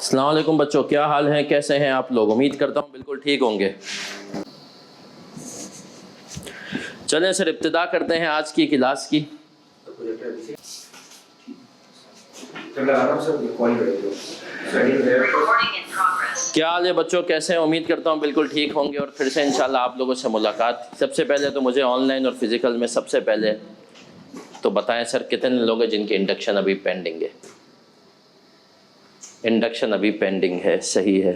अस्सलाम वालेकुम बच्चों, क्या हाल है, कैसे हैं आप लोग। उम्मीद करता हूँ बिल्कुल ठीक होंगे। चलें सर, इब्तिदा करते हैं आज की क्लास की। क्या हाल है बच्चों, कैसे हैं। उम्मीद करता हूँ बिल्कुल ठीक होंगे और फिर से इंशाल्लाह आप लोगों से मुलाकात। सबसे पहले तो मुझे ऑनलाइन और फिज़िकल में सबसे पहले तो बताएं सर, कितने लोग हैं जिनके इंडक्शन अभी पेंडिंग है। इंडक्शन अभी पेंडिंग है, सही है।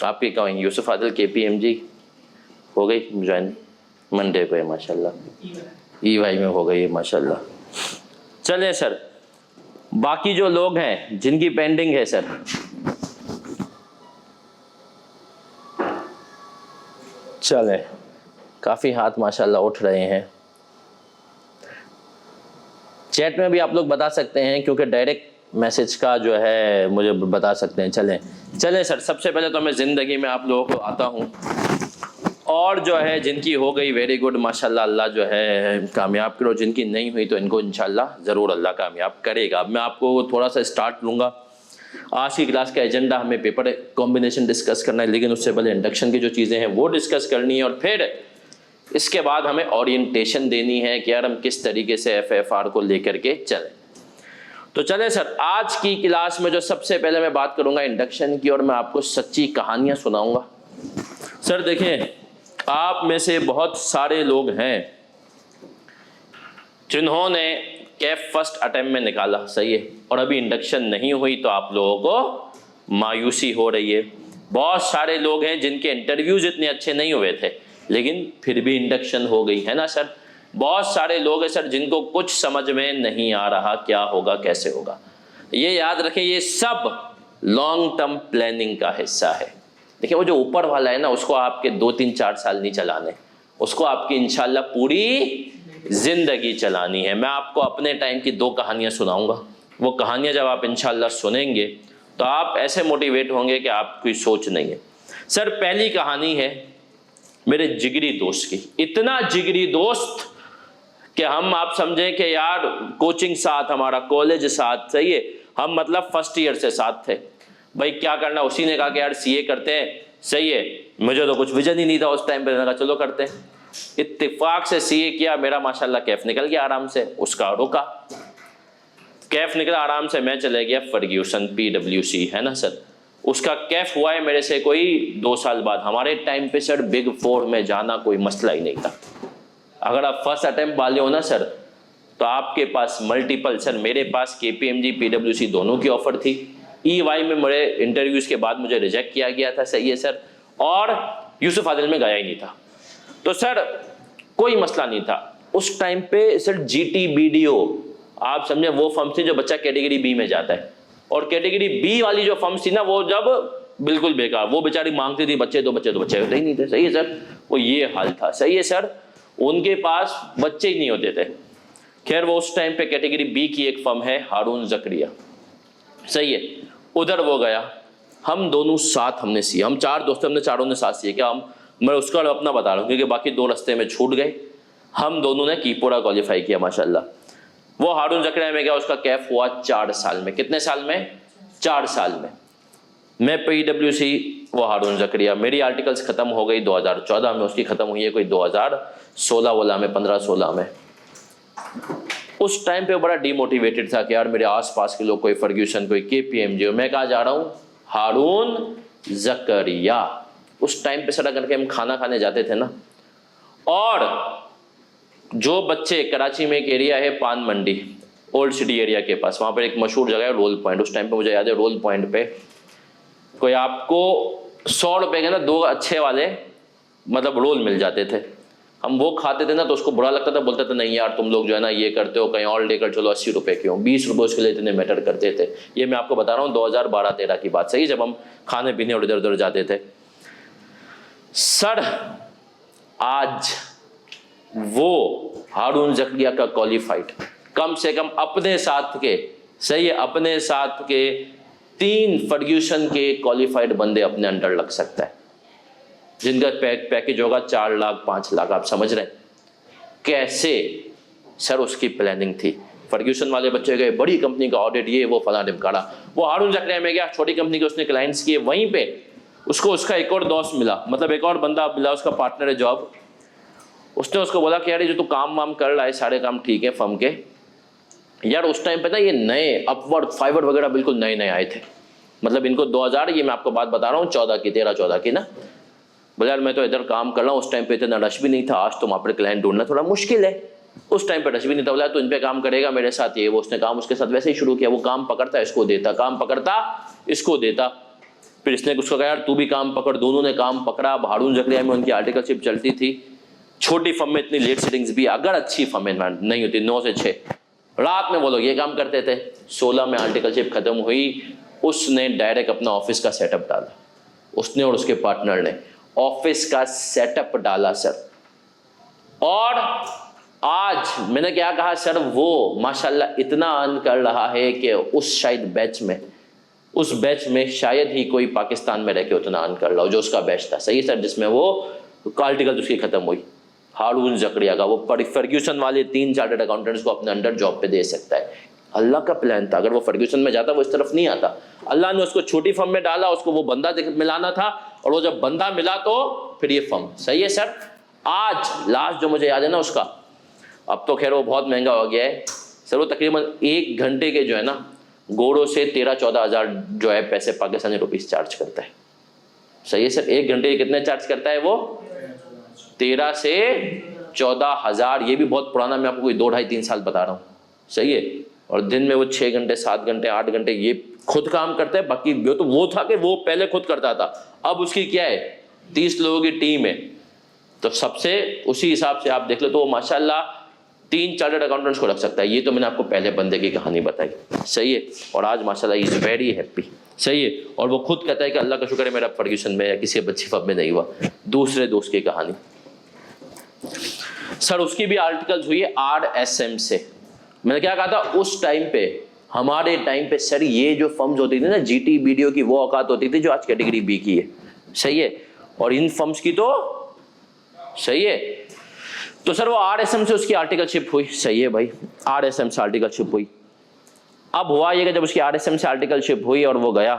आपकी कहेंगे यूसुफ आदिल KPMG हो गई ज्वाइन, मंडे को है माशाल्लाह। EY में हो गई है माशाल्लाह। चले सर, बाकी जो लोग हैं जिनकी पेंडिंग है सर, चले काफ़ी हाथ माशाल्लाह उठ रहे हैं। चैट में भी आप लोग बता सकते हैं, क्योंकि डायरेक्ट मैसेज का जो है मुझे बता सकते हैं। चलें सर, सबसे पहले तो मैं ज़िंदगी में आप लोगों को आता हूँ और जो है जिनकी हो गई वेरी गुड माशाल्लाह, अल्लाह जो है कामयाब करो। जिनकी नहीं हुई तो इनको इंशाल्लाह ज़रूर अल्लाह कामयाब करेगा। अब मैं आपको थोड़ा सा स्टार्ट लूँगा। आज की क्लास का एजेंडा हमें पेपर कॉम्बिनेशन डिस्कस करना है, लेकिन उससे पहले इंडक्शन की जो चीज़ें हैं वो डिस्कस करनी है और फिर इसके बाद हमें ओरिएंटेशन देनी है कि यार हम किस तरीके से FFR को लेकर के चलें। तो चलें सर, आज की क्लास में जो सबसे पहले मैं बात करूंगा इंडक्शन की, और मैं आपको सच्ची कहानियां सुनाऊंगा। सर देखें, आप में से बहुत सारे लोग हैं जिन्होंने कैफ फर्स्ट अटेम्प्ट में निकाला, सही है, और अभी इंडक्शन नहीं हुई तो आप लोगों को मायूसी हो रही है। बहुत सारे लोग हैं जिनके इंटरव्यूज इतने अच्छे नहीं हुए थे लेकिन फिर भी इंडक्शन हो गई है ना सर। बहुत सारे लोग हैं सर जिनको कुछ समझ में नहीं आ रहा क्या होगा कैसे होगा। ये याद रखें, ये सब लॉन्ग टर्म प्लानिंग का हिस्सा है। देखिए, वो जो ऊपर वाला है ना, उसको आपके 2-3-4 साल नहीं चलाने, उसको आपकी इंशाल्लाह पूरी जिंदगी चलानी है। मैं आपको अपने टाइम की 2 कहानियां सुनाऊंगा। वो कहानियां जब आप इंशाल्लाह सुनेंगे तो आप ऐसे मोटिवेट होंगे कि आपकी सोच नहीं है। सर, पहली कहानी है मेरे जिगरी दोस्त की। इतना जिगरी दोस्त कि हम आप समझें कि यार कोचिंग साथ, हमारा कॉलेज साथ, सही है, हम मतलब फर्स्ट ईयर से साथ थे। भाई क्या करना, उसी ने कहा कि यार CA करते हैं, सही है। मुझे तो कुछ विजन ही नहीं था उस टाइम पे, मैंने कहा चलो करते हैं। इत्तेफाक से CA किया, मेरा माशाल्लाह कैफ निकल गया आराम से, उसका रुका। कैफ निकला आराम से, मैं चले गया फर्ग्यूसन PWC, है ना सर। उसका कैफ हुआ है मेरे से कोई 2 साल बाद। हमारे टाइम पे सर Big 4 में जाना कोई मसला ही नहीं था। अगर आप फर्स्ट अटेम्प्ट वाले हो ना सर, तो आपके पास मल्टीपल, सर मेरे पास KPMG PWC दोनों की ऑफर थी। EY में मेरे इंटरव्यूज के बाद मुझे रिजेक्ट किया गया था, सही है सर, और यूसुफ आदिल में गया ही नहीं था। तो सर कोई मसला नहीं था उस टाइम पे सर। GT BDO आप समझे वो फर्म थी जो बच्चा कैटेगरी B में जाता है, और कैटेगरी B वाली जो फर्म थी ना, वो जब बिल्कुल बेकार, वो बेचारी मांगती थी बच्चे तो बच्चे होते ही नहीं थे, सही है सर। वो ये हाल था, सही है सर, उनके पास बच्चे ही नहीं होते थे। खैर वो उस टाइम पे कैटेगरी B की एक फर्म है हारून जकरिया, सही है, उधर वो गया। हम दोनों साथ हमने सीए, हम 4 दोस्त, हमने चारों ने साथ सीए। क्या हम, मैं उसका अपना बता रहा हूँ क्योंकि बाकी 2 रास्ते में छूट गए। हम दोनों ने कीपोरा क्वालिफाई किया माशाल्लाह। वो हारून जकरिया में गया, उसका कैफ हुआ 4 साल में। कितने साल में? 4 साल में। मैं PWC, वो हारून जकरिया। मेरी आर्टिकल्स खत्म हो गई 2014 में, उसकी खत्म हुई है कोई 2016 वाला में, 15-16 में। उस टाइम पे बड़ा डीमोटिवेटेड था कि यार मेरे आसपास के लोग, कोई फर्ग्यूसन, कोई KPMG, मैं कहाँ जा रहा हूँ, हारून जकरिया। उस टाइम पे सड़क करके हम खाना खाने जाते थे ना, और जो बच्चे, कराची में एक एरिया है पान मंडी, ओल्ड सिटी एरिया के पास, वहाँ पर एक मशहूर जगह है रोल पॉइंट। उस टाइम पे मुझे याद है रोल पॉइंट पे कोई आपको 100 रुपए के ना 2 अच्छे वाले मतलब रोल मिल जाते थे। हम वो खाते थे ना तो उसको बुरा लगता था, बोलते थे नहीं यार तुम लोग जो है ना ये करते हो, कहीं और लेकर चलो, 80 रुपए क्यों, 20 रुपए उसके लिए इतने मैटर करते थे। ये मैं आपको बता रहा हूँ 2012-13 की बात, सही, जब हम खाने पीने और इधर उधर जाते थे। सर आज वो हारून जकरिया का क्वालिफाइड, कम से कम अपने साथ के, सही है, अपने साथ के 3 फर्ग्यूसन के क्वालिफाइड बंदे अपने अंडर लग सकता है, जिनका पैकेज होगा 4 लाख 5 लाख। आप समझ रहे हैं कैसे सर उसकी प्लानिंग थी। फर्ग्यूसन वाले बच्चे गए, बड़ी कंपनी का ऑडिट, ये वो फला ढिमकाड़ा। वो हारून जकरिया में गया, छोटी कंपनी के उसने क्लाइंट्स किए, वहीं पे उसको उसका एक और दोस्त मिला, मतलब एक और बंदा मिला, उसका पार्टनर है जॉब। उसने उसको बोला कि यार ये जो तू काम वाम कर रहा है सारे काम ठीक है फर्म के, यार उस टाइम पे ना ये नए अपवर्ड फाइवर वगैरह बिल्कुल नए नए आए थे, मतलब इनको 2000, ये मैं आपको बात बता रहा हूँ 13-14 की ना। बोले यार मैं तो इधर काम कर रहा हूँ, उस टाइम पे इतना रश भी नहीं था, आज तो वहाँ पर क्लाइंट ढूंढना थोड़ा मुश्किल है, उस टाइम पे रश भी नहीं था। बोला तो इन पे काम करेगा मेरे साथ, ये वो। उसने काम उसके साथ वैसे ही शुरू किया, वो काम पकड़ता इसको देता, काम पकड़ता इसको देता। फिर इसने उसको कहा यार तू भी काम पकड़, दोनों ने काम पकड़ा। हारून जकरिया में उनकी आर्टिकलशिप चलती थी, छोटी फर्म में इतनी लेट सीटिंग्स भी, अगर अच्छी फर्म नहीं होती 9 से 6 रात में वो लोग ये काम करते थे। 16 में आर्टिकलशिप खत्म हुई, उसने डायरेक्ट अपना ऑफिस का सेटअप डाला, उसने और उसके पार्टनर ने ऑफिस का सेटअप डाला सर। और आज मैंने क्या कहा सर, वो माशाल्लाह इतना अर्न कर रहा है कि उस शायद उस बैच में शायद ही कोई पाकिस्तान में रह के उतना अर्न कर रहा हो जो उसका बैच था। सही सर, जिसमें वो आर्टिकल उसकी खत्म हुई, हारून जकरिया का। वो फर्ग्यूसन वाले 3 चार्टर्ड अकाउंटेंट्स को अपने अंडर जॉब पे दे सकता है। अल्लाह का प्लान था, अगर वो फर्ग्यूसन में जाता वो इस तरफ नहीं आता। अल्लाह ने उसको छोटी फर्म में डाला, उसको वो बंदा मिलाना था, और वो जब बंदा मिला तो फिर ये फर्म। सही है सर। आज लास्ट जो मुझे याद है ना उसका, अब तो खैर वो बहुत महंगा हो गया है सर, वो तकरीबन 1 घंटे के जो है ना गोड़ों से 13-14 हज़ार जो है पैसे पाकिस्तानी रुपीस चार्ज करता है। सही है सर। 1 घंटे के कितने चार्ज करता है वो? 13 से 14 हज़ार। ये भी बहुत पुराना, मैं आपको कोई 2-2.5-3 साल बता रहा हूँ। सही है। और दिन में वो 6 घंटे 7 घंटे 8 घंटे ये खुद काम करता है। बाकी तो वो था कि वो पहले खुद करता था, अब उसकी क्या है 30 लोगों की टीम है। तो सबसे उसी हिसाब से आप देख लो तो वो माशाल्लाह 3 चार्टर्ड अकाउंटेंट्स को रख सकता है। ये तो मैंने आपको पहले बंदे की कहानी बताई। सही है। और आज माशाल्लाह इज वेरी हैप्पी। सही है। और वो खुद कहता है कि अल्लाह का शुक्र है मेरा फर्ग्यूसन में या किसी बच्ची फब में नहीं हुआ। दूसरे दोस्त की कहानी सर, उसकी भी आर्टिकल्स हुई है RSM से। मैंने क्या कहा था उस टाइम पे, हमारे टाइम पे सर ये जो फर्म्स होती थी ना GT BDO की, वो औकात होती थी जो आज कैटेगरी B की है। सही है। और इन फर्म्स की तो सही है। तो सर वो RSM से उसकी आर्टिकलशिप हुई। सही है भाई, RSM से आर्टिकलशिप हुई। अब हुआ ये कि जब उसकी RSM से आर्टिकलशिप हुई और वो गया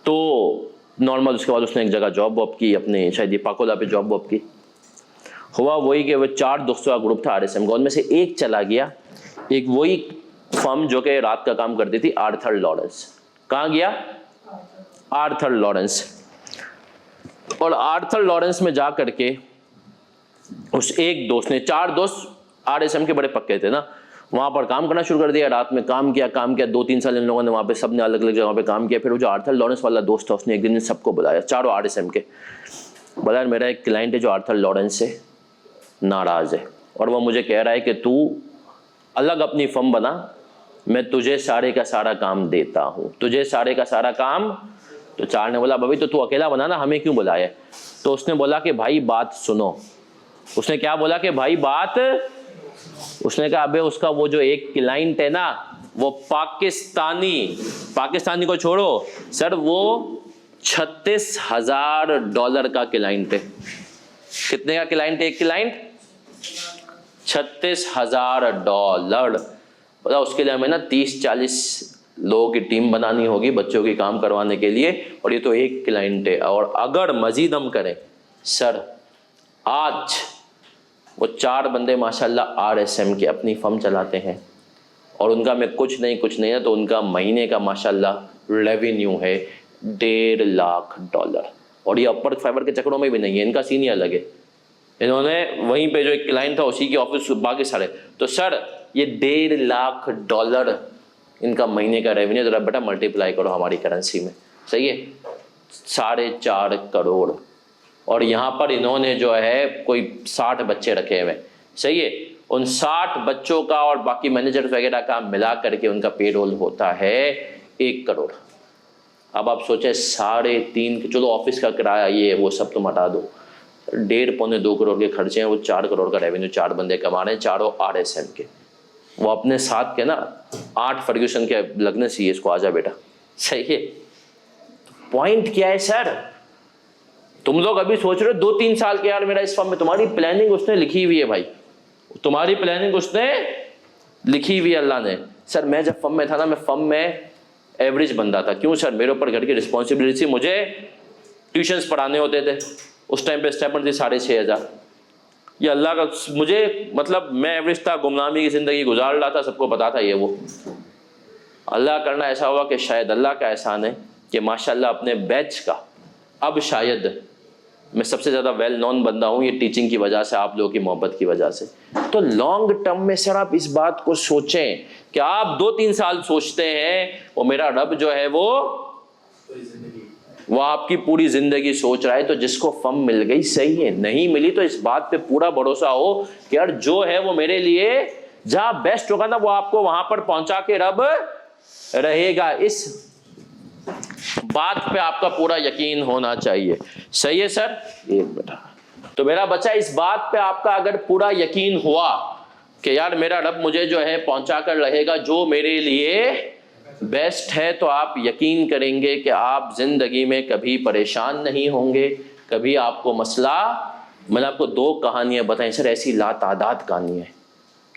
तो नॉर्मल, उसके बाद उसने एक जगह जॉब वॉब की, अपने शायद ये पाकोला पे जॉब वॉब की। हुआ वही कि वो 4 दोस्तों का ग्रुप था RSM का, उनमें से एक चला गया, एक वही फर्म जो कि रात का काम करती थी, आर्थर लॉरेंस। कहाँ गया? Arthur Lawrence. और आर्थर लॉरेंस में जा करके उस एक दोस्त ने, 4 दोस्त RSM के बड़े पक्के थे ना, वहां पर काम करना शुरू कर दिया। रात में काम किया 2-3 साल इन लोगों ने वहां पे सबने अलग अलग जगह पे काम किया। फिर वो जो आर्थर लॉरेंस वाला दोस्त था उसने एक दिन सबको बुलाया, चारों RSM के, बोला मेरा एक क्लाइंट है जो आर्थर लॉरेंस से नाराज है और वो मुझे कह रहा है कि तू अलग अपनी फर्म बना, मैं तुझे सारे का सारा काम देता हूं, तुझे सारे का सारा काम। तो 4 ने बोला भाई तो तू अकेला बना ना, हमें क्यों बुलाया? तो उसने बोला कि भाई बात सुनो। उसने क्या बोला कि भाई बात, उसने कहा अबे उसका वो जो एक क्लाइंट है ना वो पाकिस्तानी को छोड़ो सर, वो $36,000 का क्लाइंट है। कितने का क्लाइंट है? एक क्लाइंट $36,000। पता उसके लिए हमें ना 30-40 लोगों की टीम बनानी होगी बच्चों की काम करवाने के लिए, और ये तो एक क्लाइंट है। और अगर मजीद हम करें सर, आज वो 4 बंदे माशाल्लाह RSM के अपनी फर्म चलाते हैं और उनका में कुछ नहीं है तो उनका महीने का माशाल्लाह रेवेन्यू है $1.5 लाख। और ये अपवर्क फाइबर के चक्करों में भी नहीं है, इनका सीन ही अलग है। इन्होंने वहीं पे जो एक क्लाइंट था उसी की ऑफिस बाकी सारे, तो सर ये $1.5 लाख इनका महीने का रेवेन्यू। जरा बेटा मल्टीप्लाई करो हमारी करेंसी में। सही है, 4.5 करोड़। और यहाँ पर इन्होंने जो है कोई 60 बच्चे रखे हुए। सही है। उन 60 बच्चों का और बाकी मैनेजर वगैरह का मिला करके उनका पेरोल होता है 1 करोड़। अब आप सोचें 3.5, चलो ऑफिस का किराया ये वो सब तुम हटा दो, 1.5-2 करोड़ के खर्चे हैं, वो 4 करोड़ का रेवेन्यू 4 बंदे कमा रहे हैं, चारों RSM के। वो अपने साथ के ना 8 फर्ग्यूसन के लगने चाहिए इसको, आजा बेटा। सही है। पॉइंट क्या है सर, तुम लोग अभी सोच रहे हो 2-3 साल के यार मेरा इस फॉर्म में, तुम्हारी प्लानिंग उसने लिखी हुई है भाई, तुम्हारी प्लानिंग उसने लिखी हुई अल्लाह ने। सर मैं जब फर्म में था ना, मैं फर्म में एवरेज बंदा था। क्यों सर? मेरे ऊपर घर की रिस्पॉन्सिबिलिटी थी, मुझे ट्यूशन्स पढ़ाने होते थे। उस टाइम पे स्टाइपेंड थी 6,500। ये अल्लाह का, मुझे मतलब मैं एवरेज था, गुमनामी की ज़िंदगी गुजार रहा था, सबको पता था ये वो। अल्लाह करना ऐसा हुआ कि शायद अल्लाह का एहसान है कि माशाल्लाह अपने बैच का अब शायद मैं सबसे ज़्यादा वेल नोन बंदा हूँ, ये टीचिंग की वजह से, आप लोगों की मोहब्बत की वजह से। तो लॉन्ग टर्म में सर आप इस बात को सोचें कि आप 2-3 साल सोचते हैं, वो मेरा रब जो है वो आपकी पूरी ज़िंदगी सोच रहा है। तो जिसको फम मिल गई सही है, नहीं मिली तो इस बात पे पूरा भरोसा हो कि यार जो है वो मेरे लिए जहाँ बेस्ट होगा ना, वो आपको वहां पर पहुंचा के रब रहेगा। इस बात पे आपका पूरा यकीन होना चाहिए। सही है सर? एक बेटा, तो मेरा बच्चा इस बात पे आपका अगर पूरा यकीन हुआ कि यार मेरा रब मुझे जो है पहुंचा कर रहेगा जो मेरे लिए बेस्ट है, तो आप यकीन करेंगे कि आप जिंदगी में कभी परेशान नहीं होंगे, कभी आपको मसला। मैंने आपको 2 कहानियां बताई सर, ऐसी लातादाद कहानियां।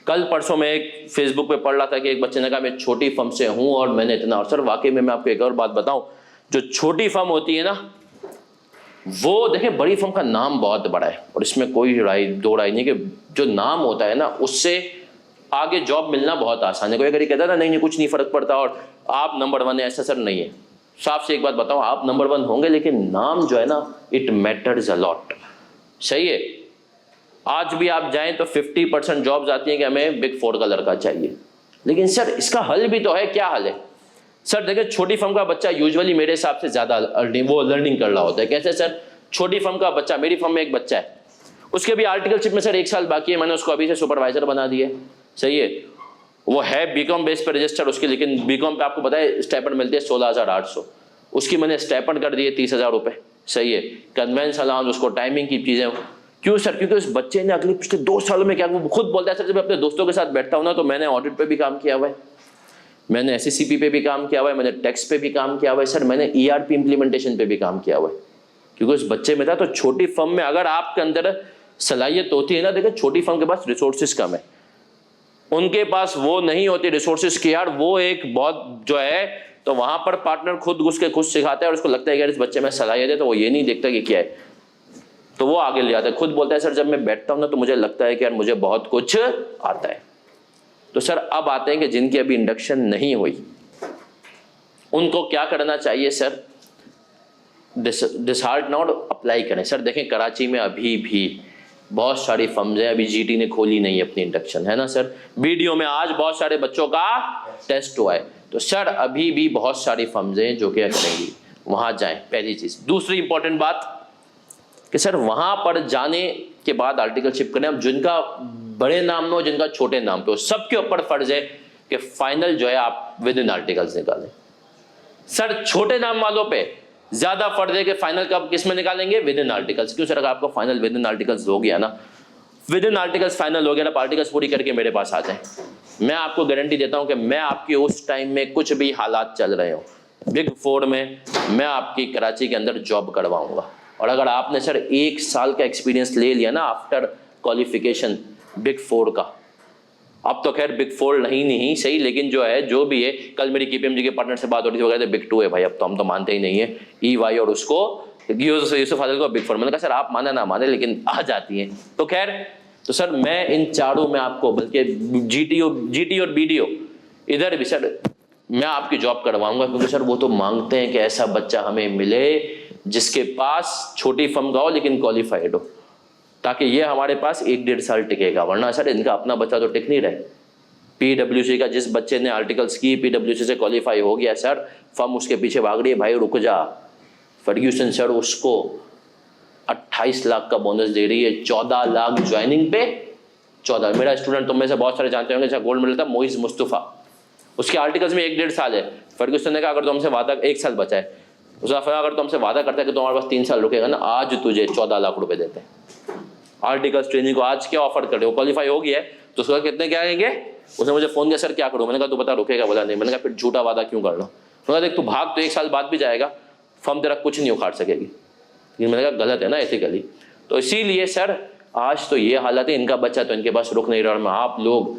कल परसों में एक फेसबुक पे पढ़ रहा था कि एक बच्चे ने कहा मैं छोटी फर्म से हूं और मैंने इतना। और सर वाकई में मैं आपको एक और बात बताऊं, जो छोटी फर्म होती है ना, वो देखें बड़ी फर्म का नाम बहुत बड़ा है और इसमें कोई दो राय नहीं कि जो नाम होता है ना उससे आगे जॉब मिलना बहुत आसान है। कोई अगर ये कहता ना नहीं कुछ नहीं फर्क पड़ता और आप नंबर 1 है, ऐसा सर नहीं है। साफ से एक बात बताओ, आप नंबर 1 होंगे लेकिन नाम जो है ना, इट मैटर्स अ लॉट। सही है? आज भी आप जाएं तो 50% जॉब्स आती हैं कि हमें बिग 4 का लड़का चाहिए। लेकिन सर इसका हल भी तो है। क्या हल है सर? देखिए छोटी फर्म का बच्चा यूजुअली मेरे हिसाब से ज्यादा लर्निंग कर रहा होता है। कैसे सर? छोटी फर्म का बच्चा, मेरी फर्म में एक बच्चा है, उसके भी आर्टिकलशिप में सर 1 साल बाकी है, मैंने उसको अभी से सुपरवाइजर बना दिया। सही है? वो है बीकॉम बेस पर रजिस्टर्ड उसके, लेकिन बीकॉम पे आपको पता है स्टाइपेंड मिलती है 16,800, उसकी मैंने स्टाइपेंड कर दिए 30,000 रुपये। सही है? कन्वेंस अलाउंस, उसको टाइमिंग की चीजें। क्यों सर? क्योंकि उस बच्चे ने अगले पिछले 2 सालों में क्या, वो खुद बोलता है सर जब मैं अपने दोस्तों के साथ बैठता हूँ ना, तो मैंने ऑडिट पे भी काम किया हुआ है, मैंने SSCP पे भी काम किया हुआ है, मैंने टैक्स पे भी काम किया हुआ है सर, मैंने ERP इम्प्लीमेंटेशन पे भी काम किया हुआ है, क्योंकि उस बच्चे में था। तो छोटी फर्म में अगर आपके अंदर सलाहियत होती है ना, देखिए छोटी फर्म के पास रिसोर्सेज कम है, उनके पास वो नहीं होती रिसोर्सेज की यार, वो एक बहुत जो है, तो वहां पर पार्टनर खुद घुस के खुद सिखाता है और उसको लगता है कि यार इस बच्चे में सलाहियत है, तो वो ये नहीं देखता कि क्या है, तो वो आगे ले आता है। खुद बोलता है सर जब मैं बैठता हूं ना तो मुझे लगता है कि यार मुझे बहुत कुछ आता है। तो सर अब आते हैं कि जिनकी अभी इंडक्शन नहीं हुई उनको क्या करना चाहिए सर? डिसहार्ट नॉट अप्लाई करें। सर देखें कराची में अभी भी बहुत सारी फर्म्स हैं, अभी GT ने खोली नहीं है अपनी इंडक्शन, है ना सर? वीडियो में आज बहुत सारे बच्चों का टेस्ट हुआ है, तो सर अभी भी बहुत सारी फर्म्स हैं जो क्या करेंगी, वहां जाएं, पहली चीज। दूसरी इंपॉर्टेंट बात कि सर वहां पर जाने के बाद आर्टिकलशिप करें। अब जिनका बड़े नाम में हो, जिनका छोटे नाम पे हो, सबके ऊपर फर्ज है कि फाइनल जो है आप विद इन आर्टिकल्स निकालें। सर छोटे नाम वालों पे ज्यादा फर्ज है कि फाइनल कब किस में निकालेंगे? With in articles. क्यों सर? अगर आपको फाइनल विद इन आर्टिकल्स हो गया ना, विद इन आर्टिकल्स फाइनल हो गया, आप आर्टिकल्स पूरी करके मेरे पास आ जाएं, मैं आपको गारंटी देता हूं कि मैं आपकी उस टाइम में कुछ भी हालात चल रहे हो बिग 4 में, मैं आपकी कराची के अंदर जॉब करवाऊंगा। और अगर आपने सर 1 साल का एक्सपीरियंस ले लिया ना आफ्टर क्वालिफिकेशन बिग 4 का, अब तो खैर बिग 4 नहीं सही, लेकिन जो है जो भी है, कल मेरी KPMG के पार्टनर से बात हो रही थी, वो कहते बिग 2 है भाई, अब तो हम तो मानते ही नहीं है EY और उसको यूसुफ आदिल को बिग 4। मैंने कहा सर आप माने ना माने लेकिन आ जाती हैं। तो खैर, तो सर मैं इन चारों में आपको, बल्कि GT और BDO इधर भी सर मैं आपकी जॉब करवाऊंगा, क्योंकि सर वो तो मांगते हैं कि ऐसा बच्चा हमें मिले जिसके पास छोटी फर्म का हो लेकिन क्वालिफाइड हो, ताकि ये हमारे पास 1-1.5 साल टिकेगा। वरना सर इनका अपना बच्चा तो टिक नहीं रहे। PwC का जिस बच्चे ने आर्टिकल्स की, PwC से क्वालिफाई हो गया सर, फर्म उसके पीछे भाग रही है, भाई रुक जा। फर्ग्यूसन सर उसको 28 लाख का बोनस दे रही है, 14 लाख ज्वाइनिंग पे। 14। मेरा स्टूडेंट तुम में से बहुत सारे जानते होंगे, जहाँ गोल्ड मेडल था, मोइज मुस्तफ़ा, उसके आर्टिकल्स में 1-1.5 साल है। फर्ग्यूसन ने कहा अगर तुमसे वादा 1 साल बचा है, उसका अगर तुमसे वादा करता है कि तुम्हारे पास 3 साल रुकेगा ना, आज तुझे 14 लाख रुपए देते हैं। आर्टिकल्स ट्रेनिंग को आज क्या ऑफर कर रहे हो? क्वालिफाई हो गया है तो उसका कितने क्या आएंगे? उसने मुझे फोन किया सर क्या करूं? मैंने कहा तू बता रुकेगा? बोला नहीं। मैंने कहा फिर झूठा वादा क्यों कर रहा हूं? मैंने कहा देख तू भाग तो 1 साल बाद भी जाएगा, फर्म तेरा कुछ नहीं उखाड़ सकेगी। लेकिन मैंने कहा गलत है ना एथिकली। तो इसीलिए सर आज तो ये हालत है, इनका बच्चा तो इनके पास रुक नहीं रहा। मैं आप लोग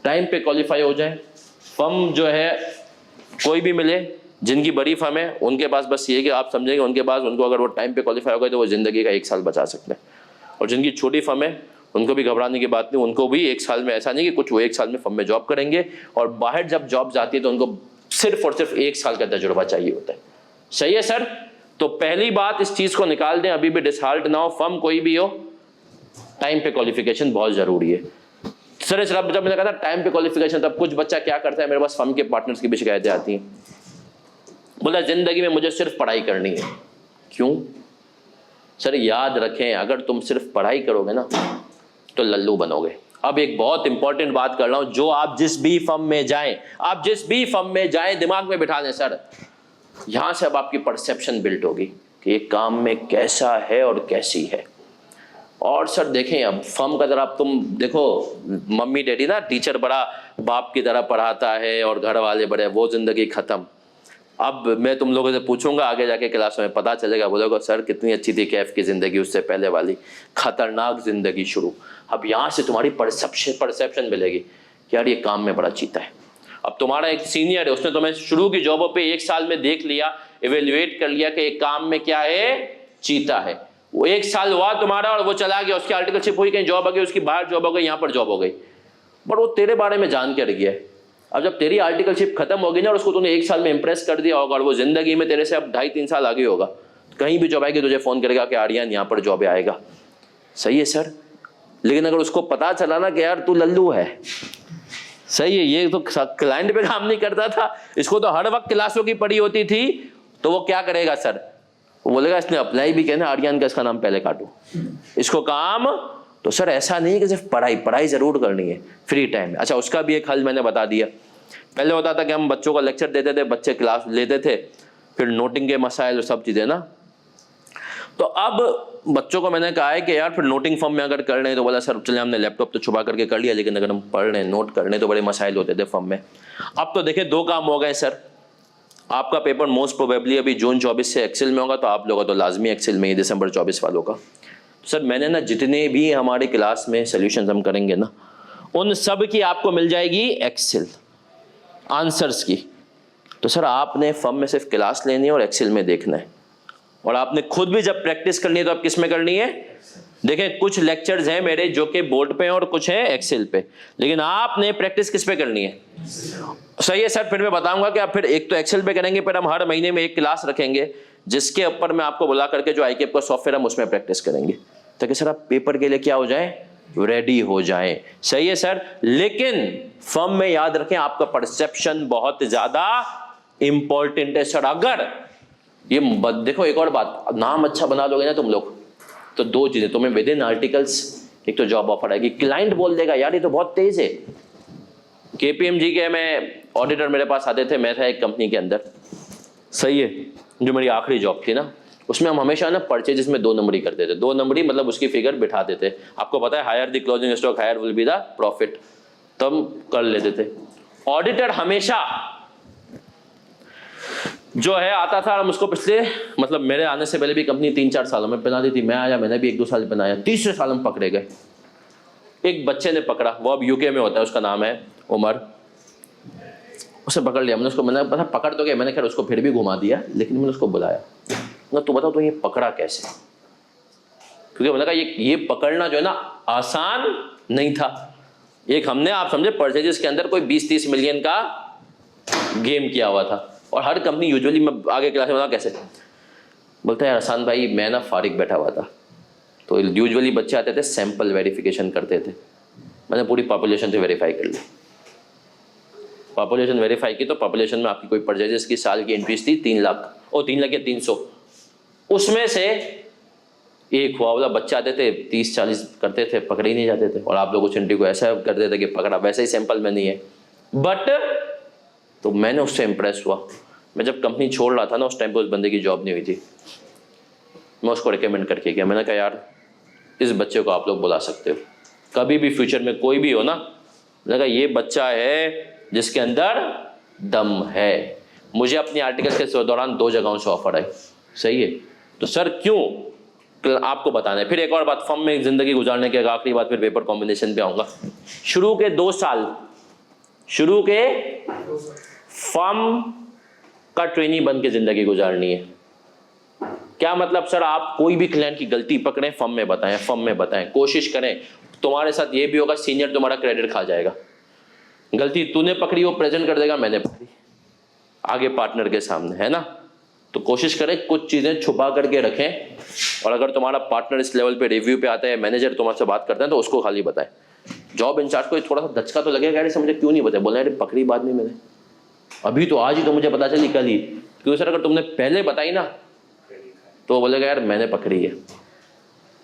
टाइम पे क्वालिफाई हो जाए। फर्म जो है कोई भी मिले, जिनकी बड़ी फर्म है उनके पास बस ये है कि आप समझेंगे उनके पास, उनको अगर वो टाइम पे क्वालिफाई हो गए तो वो ज़िंदगी का 1 साल बचा सकते हैं। और जिनकी छोटी फर्म है उनको भी घबराने की बात नहीं, उनको भी 1 साल में, ऐसा नहीं कि कुछ वो 1 साल में फर्म में जॉब करेंगे, और बाहर जब जॉब जाती है तो उनको सिर्फ और सिर्फ 1 साल का तजुर्बा चाहिए होता है। सही है सर? तो पहली बात इस चीज़ को निकाल दें, अभी भी डिसहार्ट ना हो, फर्म कोई भी हो, टाइम पे क्वालिफिकेशन बहुत ज़रूरी है। सर जब मैंने कहा था टाइम पे क्वालिफिकेशन, तब कुछ बच्चा क्या करता है, मेरे पास फर्म के पार्टनर्स की भी शिकायतें आती हैं, बोला जिंदगी में मुझे सिर्फ पढ़ाई करनी है। क्यों? सर याद रखें, अगर तुम सिर्फ पढ़ाई करोगे ना तो लल्लू बनोगे। अब एक बहुत इंपॉर्टेंट बात कर रहा हूं, जो आप जिस भी फर्म में जाएं, आप जिस भी फर्म में जाएं, दिमाग में बिठा लें सर, यहां से अब आपकी परसेप्शन बिल्ड होगी कि एक काम में कैसा है और कैसी है। और सर देखें, अब फर्म का जरा तुम देखो, मम्मी डैडी ना, टीचर बड़ा बाप की तरह पढ़ाता है और घर वाले बड़े, वो जिंदगी खत्म। अब मैं तुम लोगों से पूछूंगा आगे जाके क्लास में, पता चलेगा, बोलोगे सर कितनी अच्छी थी कैफ की जिंदगी, उससे पहले वाली खतरनाक जिंदगी शुरू। अब यहाँ से तुम्हारी परसेप्शन मिलेगी कि यार ये काम में बड़ा चीता है। अब तुम्हारा एक सीनियर है, उसने तुम्हें शुरू की जॉबों पे 1 साल में देख लिया, इवेल्युएट कर लिया कि एक काम में क्या है, चीता है। वो 1 साल हुआ तुम्हारा और वो चला गया, उसकी आर्टिकलशिप हुई, कहीं जॉब आ गई, उसकी बाहर जॉब हो गई, यहाँ पर जॉब हो गई, बट वो तेरे बारे में जान के रह गया है। अब जब तेरी आर्टिकलशिप खत्म होगी ना और उसको तूने 1 साल में इंप्रेस कर दिया होगा, और वो जिंदगी में तेरे से अब 2.5-3 साल आगे होगा, कहीं भी जॉब आएगी तुझे फोन करेगा कि आर्यन यहाँ पर जॉब आएगा। सही है सर? लेकिन अगर उसको पता चला ना कि यार तू लल्लू है, सही है, ये तो क्लाइंट पे काम नहीं करता था, इसको तो हर वक्त क्लासों की पड़ी होती थी, तो वो क्या करेगा सर? वो बोलेगा इसने अप्लाई भी कहना, आर्यन का इसका नाम पहले काटू, इसको काम। तो सर ऐसा नहीं है कि सिर्फ पढ़ाई जरूर करनी है फ्री टाइम में। अच्छा, उसका भी एक हल मैंने बता दिया। पहले होता था कि हम बच्चों को लेक्चर देते थे, बच्चे क्लास लेते थे, फिर नोटिंग के मसाइल और सब चीजें ना, तो अब बच्चों को मैंने कहा है कि यार फिर नोटिंग फॉर्म में अगर कर रहे हैं तो बोला सर चले हमने लैपटॉप तो छुपा करके कर लिया, लेकिन अगर हम पढ़ रहे हैं, नोट कर रहे हैं तो बड़े मसाइल होते थे फॉर्म में। अब तो देखिए 2 काम हो गए सर, आपका पेपर मोस्ट प्रोबेबली अभी जून 24 से एक्सेल में होगा, तो आप लोगों का तो लाजमी एक्सेल में ही, दिसंबर 24 वालों का। सर मैंने ना जितने भी हमारे क्लास में सॉल्यूशंस हम करेंगे ना, उन सब की आपको मिल जाएगी एक्सेल आंसर्स की। तो सर आपने फर्म में सिर्फ क्लास लेनी है और एक्सेल में देखना है, और आपने खुद भी जब प्रैक्टिस करनी है तो आप किस में करनी है? देखें कुछ लेक्चर्स हैं मेरे जो कि बोर्ड पे हैं और कुछ है एक्सेल पे, लेकिन आपने प्रैक्टिस किस पे करनी है? सही है सर? फिर मैं बताऊंगा कि आप फिर एक तो एक्सेल पे करेंगे, फिर हम हर महीने में एक क्लास रखेंगे जिसके ऊपर मैं आपको बुला करके जो आईकेप का सॉफ्टवेयर हम उसमें प्रैक्टिस करेंगे, ताकि सर आप पेपर के लिए क्या हो जाए, रेडी हो जाए। सही है सर? लेकिन फर्म में याद रखें आपका परसेप्शन बहुत ज्यादा इंपॉर्टेंट है सर। अगर ये देखो एक और बात, नाम अच्छा बना लोगे ना तुम लोग, तो 2 चीजें तुम्हें विद इन आर्टिकल्स, एक तो जॉब ऑफर आएगी, क्लाइंट बोल देगा यार ये तो बहुत तेज है। केपीएमजी के मैं ऑडिटर मेरे पास आते थे, मैं था एक कंपनी के अंदर, सही है, जो मेरी आखिरी जॉब थी ना, उसमें हम हमेशा ना परचेजेस में 2 नंबरी करते थे। 2 नंबरी मतलब उसकी फिगर बिठाते थे, आपको पता है higher the closing stock higher will be the profit, तब कर लेते थे। ऑडिटर हमेशा जो है आता था, हम उसको पिछले मतलब मेरे आने से पहले भी कंपनी 3-4 सालों में बनाती थी, मैं आया मैंने भी 1-2 साल बनाया, 3रे साल हम पकड़े गए। एक बच्चे ने पकड़ा, वो अब यूके में होता है, उसका नाम है उमर, उसे पकड़ लिया। मैंने उसको, मैंने पता पकड़ तो गया, मैंने खैर उसको फिर भी घुमा दिया, लेकिन मैंने उसको बुलाया, ना तू बताओ तो ये पकड़ा कैसे? क्योंकि मैंने कहा ये पकड़ना जो है ना आसान नहीं था। एक हमने आप समझे परचेजेस के अंदर कोई 20-30 मिलियन का गेम किया हुआ था, और हर कंपनी यूजुअली, मैं आगे क्लास में बताऊँ कैसे, बोलता है आसान भाई मैं ना फारिग बैठा हुआ था, तो यूजुअली बच्चे आते थे सैंपल वेरिफिकेशन करते थे, मैंने पूरी पॉपुलेशन से वेरीफाई कर ली। पॉपुलेशन वेरीफाई की तो पॉपुलेशन में आपकी कोई परचेजेस की साल की एंट्रीज थी 3 लाख, और 3 लाख या 300, उसमें से एक हुआ वाला बच्चे आते थे 30-40 करते थे, पकड़े ही नहीं जाते थे, और आप लोग उस एंट्री को ऐसा करते थे कि पकड़ा, वैसे ही सैंपल में नहीं है। बट तो मैंने उससे इंप्रेस हुआ, मैं जब कंपनी छोड़ रहा था ना उस टाइम पे उस बंदे की जॉब नहीं हुई थी, मैं उसको रिकमेंड करके गया, मैंने कहा यार इस बच्चे को आप लोग बुला सकते हो, कभी भी फ्यूचर में कोई भी हो ना, मैंने कहा ये बच्चा है जिसके अंदर दम है। मुझे अपनी आर्टिकल के दौरान 2 जगहों से ऑफर है, सही है? तो सर क्यों आपको बताना है। फिर एक और बात, फर्म में जिंदगी गुजारने के आखिरी बात, फिर पेपर कॉम्बिनेशन पे आऊँगा। शुरू के 2 साल शुरू के फर्म का ट्रेनी बन के जिंदगी गुजारनी है। क्या मतलब सर? आप कोई भी क्लाइंट की गलती पकड़ें, फर्म में बताएं, फर्म में बताएं, कोशिश करें। तुम्हारे साथ ये भी होगा, सीनियर तुम्हारा क्रेडिट खा जाएगा। गलती तूने पकड़ी, वो प्रेजेंट कर देगा मैंने पकड़ी आगे पार्टनर के सामने, है ना। तो कोशिश करें कुछ चीजें छुपा करके रखें, और अगर तुम्हारा पार्टनर इस लेवल पे रिव्यू पे आता है, मैनेजर तुम्हारे बात करते हैं, तो उसको खाली बताएं। जॉब इंचार्ज को थोड़ा सा धचका तो लगेगा, यार मुझे क्यों नहीं बताया, बोला यार पकड़ी बात नहीं मैंने, अभी तो आज ही तो मुझे पता चली, कल ही। क्योंकि सर अगर तुमने पहले बताई ना तो बोलेगा यार मैंने पकड़ी है।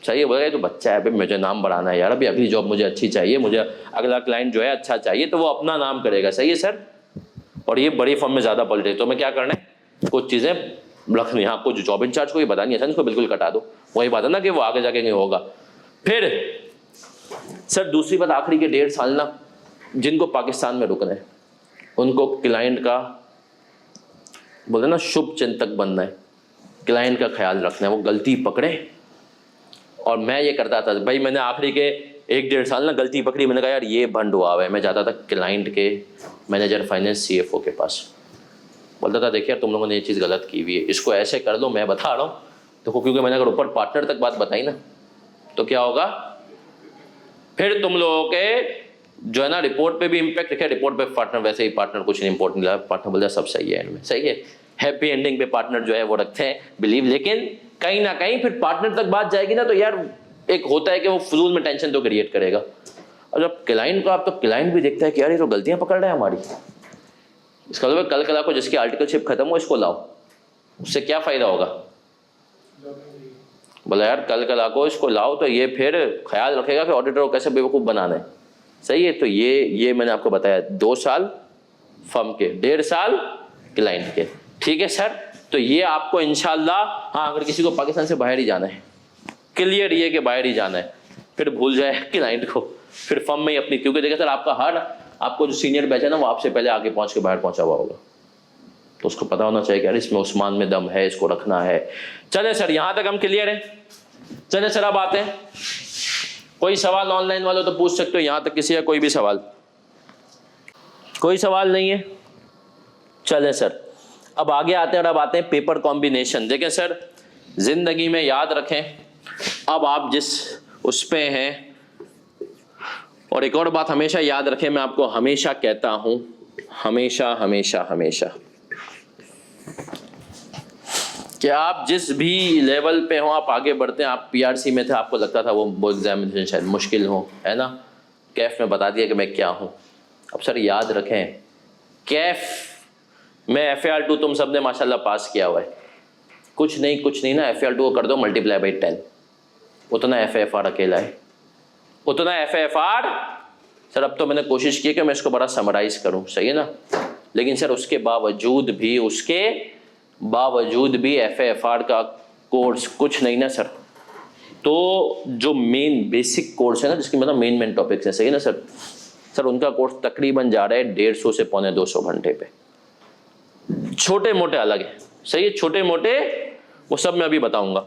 सही है, बोलेगा तो बच्चा है, अभी मुझे नाम बढ़ाना है यार, अभी अगली जॉब मुझे अच्छी चाहिए, मुझे अगला क्लाइंट जो है अच्छा चाहिए, तो वो अपना नाम करेगा। सही है सर। और ये बड़ी फर्म में ज्यादा पॉलिटिक्स, तो मैं क्या करना है, कुछ चीजें रखनी है आपको। जो जॉब इंचार्ज को ये बतानी है सर, इसको बिल्कुल कटा दो, वही बात है ना कि वो आगे जाके नहीं होगा। फिर सर दूसरी बात, आखिरी के 1.5 साल ना, जिनको पाकिस्तान में रुकना है उनको क्लाइंट का बोलते ना शुभ चिंतक बनना है, क्लाइंट का ख्याल रखना है, वो गलती पकड़े। और मैं ये करता था भाई, मैंने आखिरी के 1-1.5 साल ना गलती पकड़ी, मैंने कहा यार ये भंड हुआ है। मैं जाता था क्लाइंट के मैनेजर फाइनेंस CFO के पास, बोलता था देखिए यार तुम लोगों ने ये चीज़ गलत की हुई है, इसको ऐसे कर लो, मैं बता रहा हूँ तो। क्योंकि मैंने अगर ऊपर पार्टनर तक बात बताई ना तो क्या होगा, फिर तुम लोगों के जो है ना रिपोर्ट पे भी इम्पैक्ट रखे। रिपोर्ट पे पार्टनर, वैसे ही पार्टनर कुछ नहीं इंपॉर्टेंट लगा, पार्टनर बोलता सब सही है इनमें, सही है, हैप्पी एंडिंग पे पार्टनर जो है वो रखते हैं बिलीव। लेकिन कहीं ना कहीं फिर पार्टनर तक बात जाएगी ना तो यार एक होता है कि वो फजूल में टेंशन तो क्रिएट करेगा। और जब क्लाइंट को आप, तो क्लाइंट भी देखता है कि यार ये तो गलतियां पकड़ रहे हैं हमारी, इसका मतलब कल कला को जिसकी आर्टिकलशिप खत्म हो इसको लाओ, उससे क्या फायदा होगा। बोला यार कल कला को इसको लाओ तो ये फिर ख्याल रखेगा कि ऑडिटर को कैसे बेवकूफ़ बनाना है। सही है। तो ये मैंने आपको बताया, 2 साल फर्म के, 1.5 साल क्लाइंट के। ठीक है सर। तो ये आपको इंशाल्लाह, हाँ अगर किसी को पाकिस्तान से बाहर ही जाना है, क्लियर ये कि बाहर ही जाना है, फिर भूल जाए क्लाइंट को, फिर फर्म में ही अपनी, क्योंकि देखिए सर आपको जो सीनियर बैच है ना वो आपसे पहले आगे पहुंच के बाहर पहुंचा हुआ होगा, तो उसको पता होना चाहिए कि यार इसमें उस्मान में दम है, इसको रखना है। चले सर यहां तक हम क्लियर हैं। चले सर अब आते हैं, कोई सवाल ऑनलाइन वालों तो पूछ सकते हो, यहां तक किसी का कोई भी सवाल? कोई सवाल नहीं है। चले सर अब आगे आते हैं, और अब आते हैं पेपर कॉम्बिनेशन। देखें सर जिंदगी में याद रखें, अब आप जिस उस पे हैं, और एक और बात हमेशा याद रखें, मैं आपको हमेशा कहता हूं, हमेशा हमेशा हमेशा, कि आप जिस भी लेवल पे हो, आप आगे बढ़ते हैं। आप PRC में थे, आपको लगता था वो एग्जामिनेशन शायद मुश्किल हो, है ना। कैफ में बता दिया कि मैं क्या हूँ। अब सर याद रखें, कैफ में FAR2 तुम सब ने माशाल्लाह पास किया हुआ है। कुछ नहीं ना, FAR2 को कर दो मल्टीप्लाई बाई 10, उतना FAFR अकेला है, उतना FAFR। सर अब तो मैंने कोशिश की कि मैं इसको बड़ा समराइज करूँ, सही है ना। लेकिन सर उसके बावजूद भी FAFR का कोर्स कुछ नहीं ना सर। तो जो मेन बेसिक कोर्स है ना, जिसकी मतलब मेन टॉपिक्स है, सही है ना सर, उनका कोर्स तकरीबन जा रहा है 150 से पौने 200 घंटे पे। छोटे मोटे अलग है, सही है, छोटे मोटे वो सब मैं अभी बताऊंगा।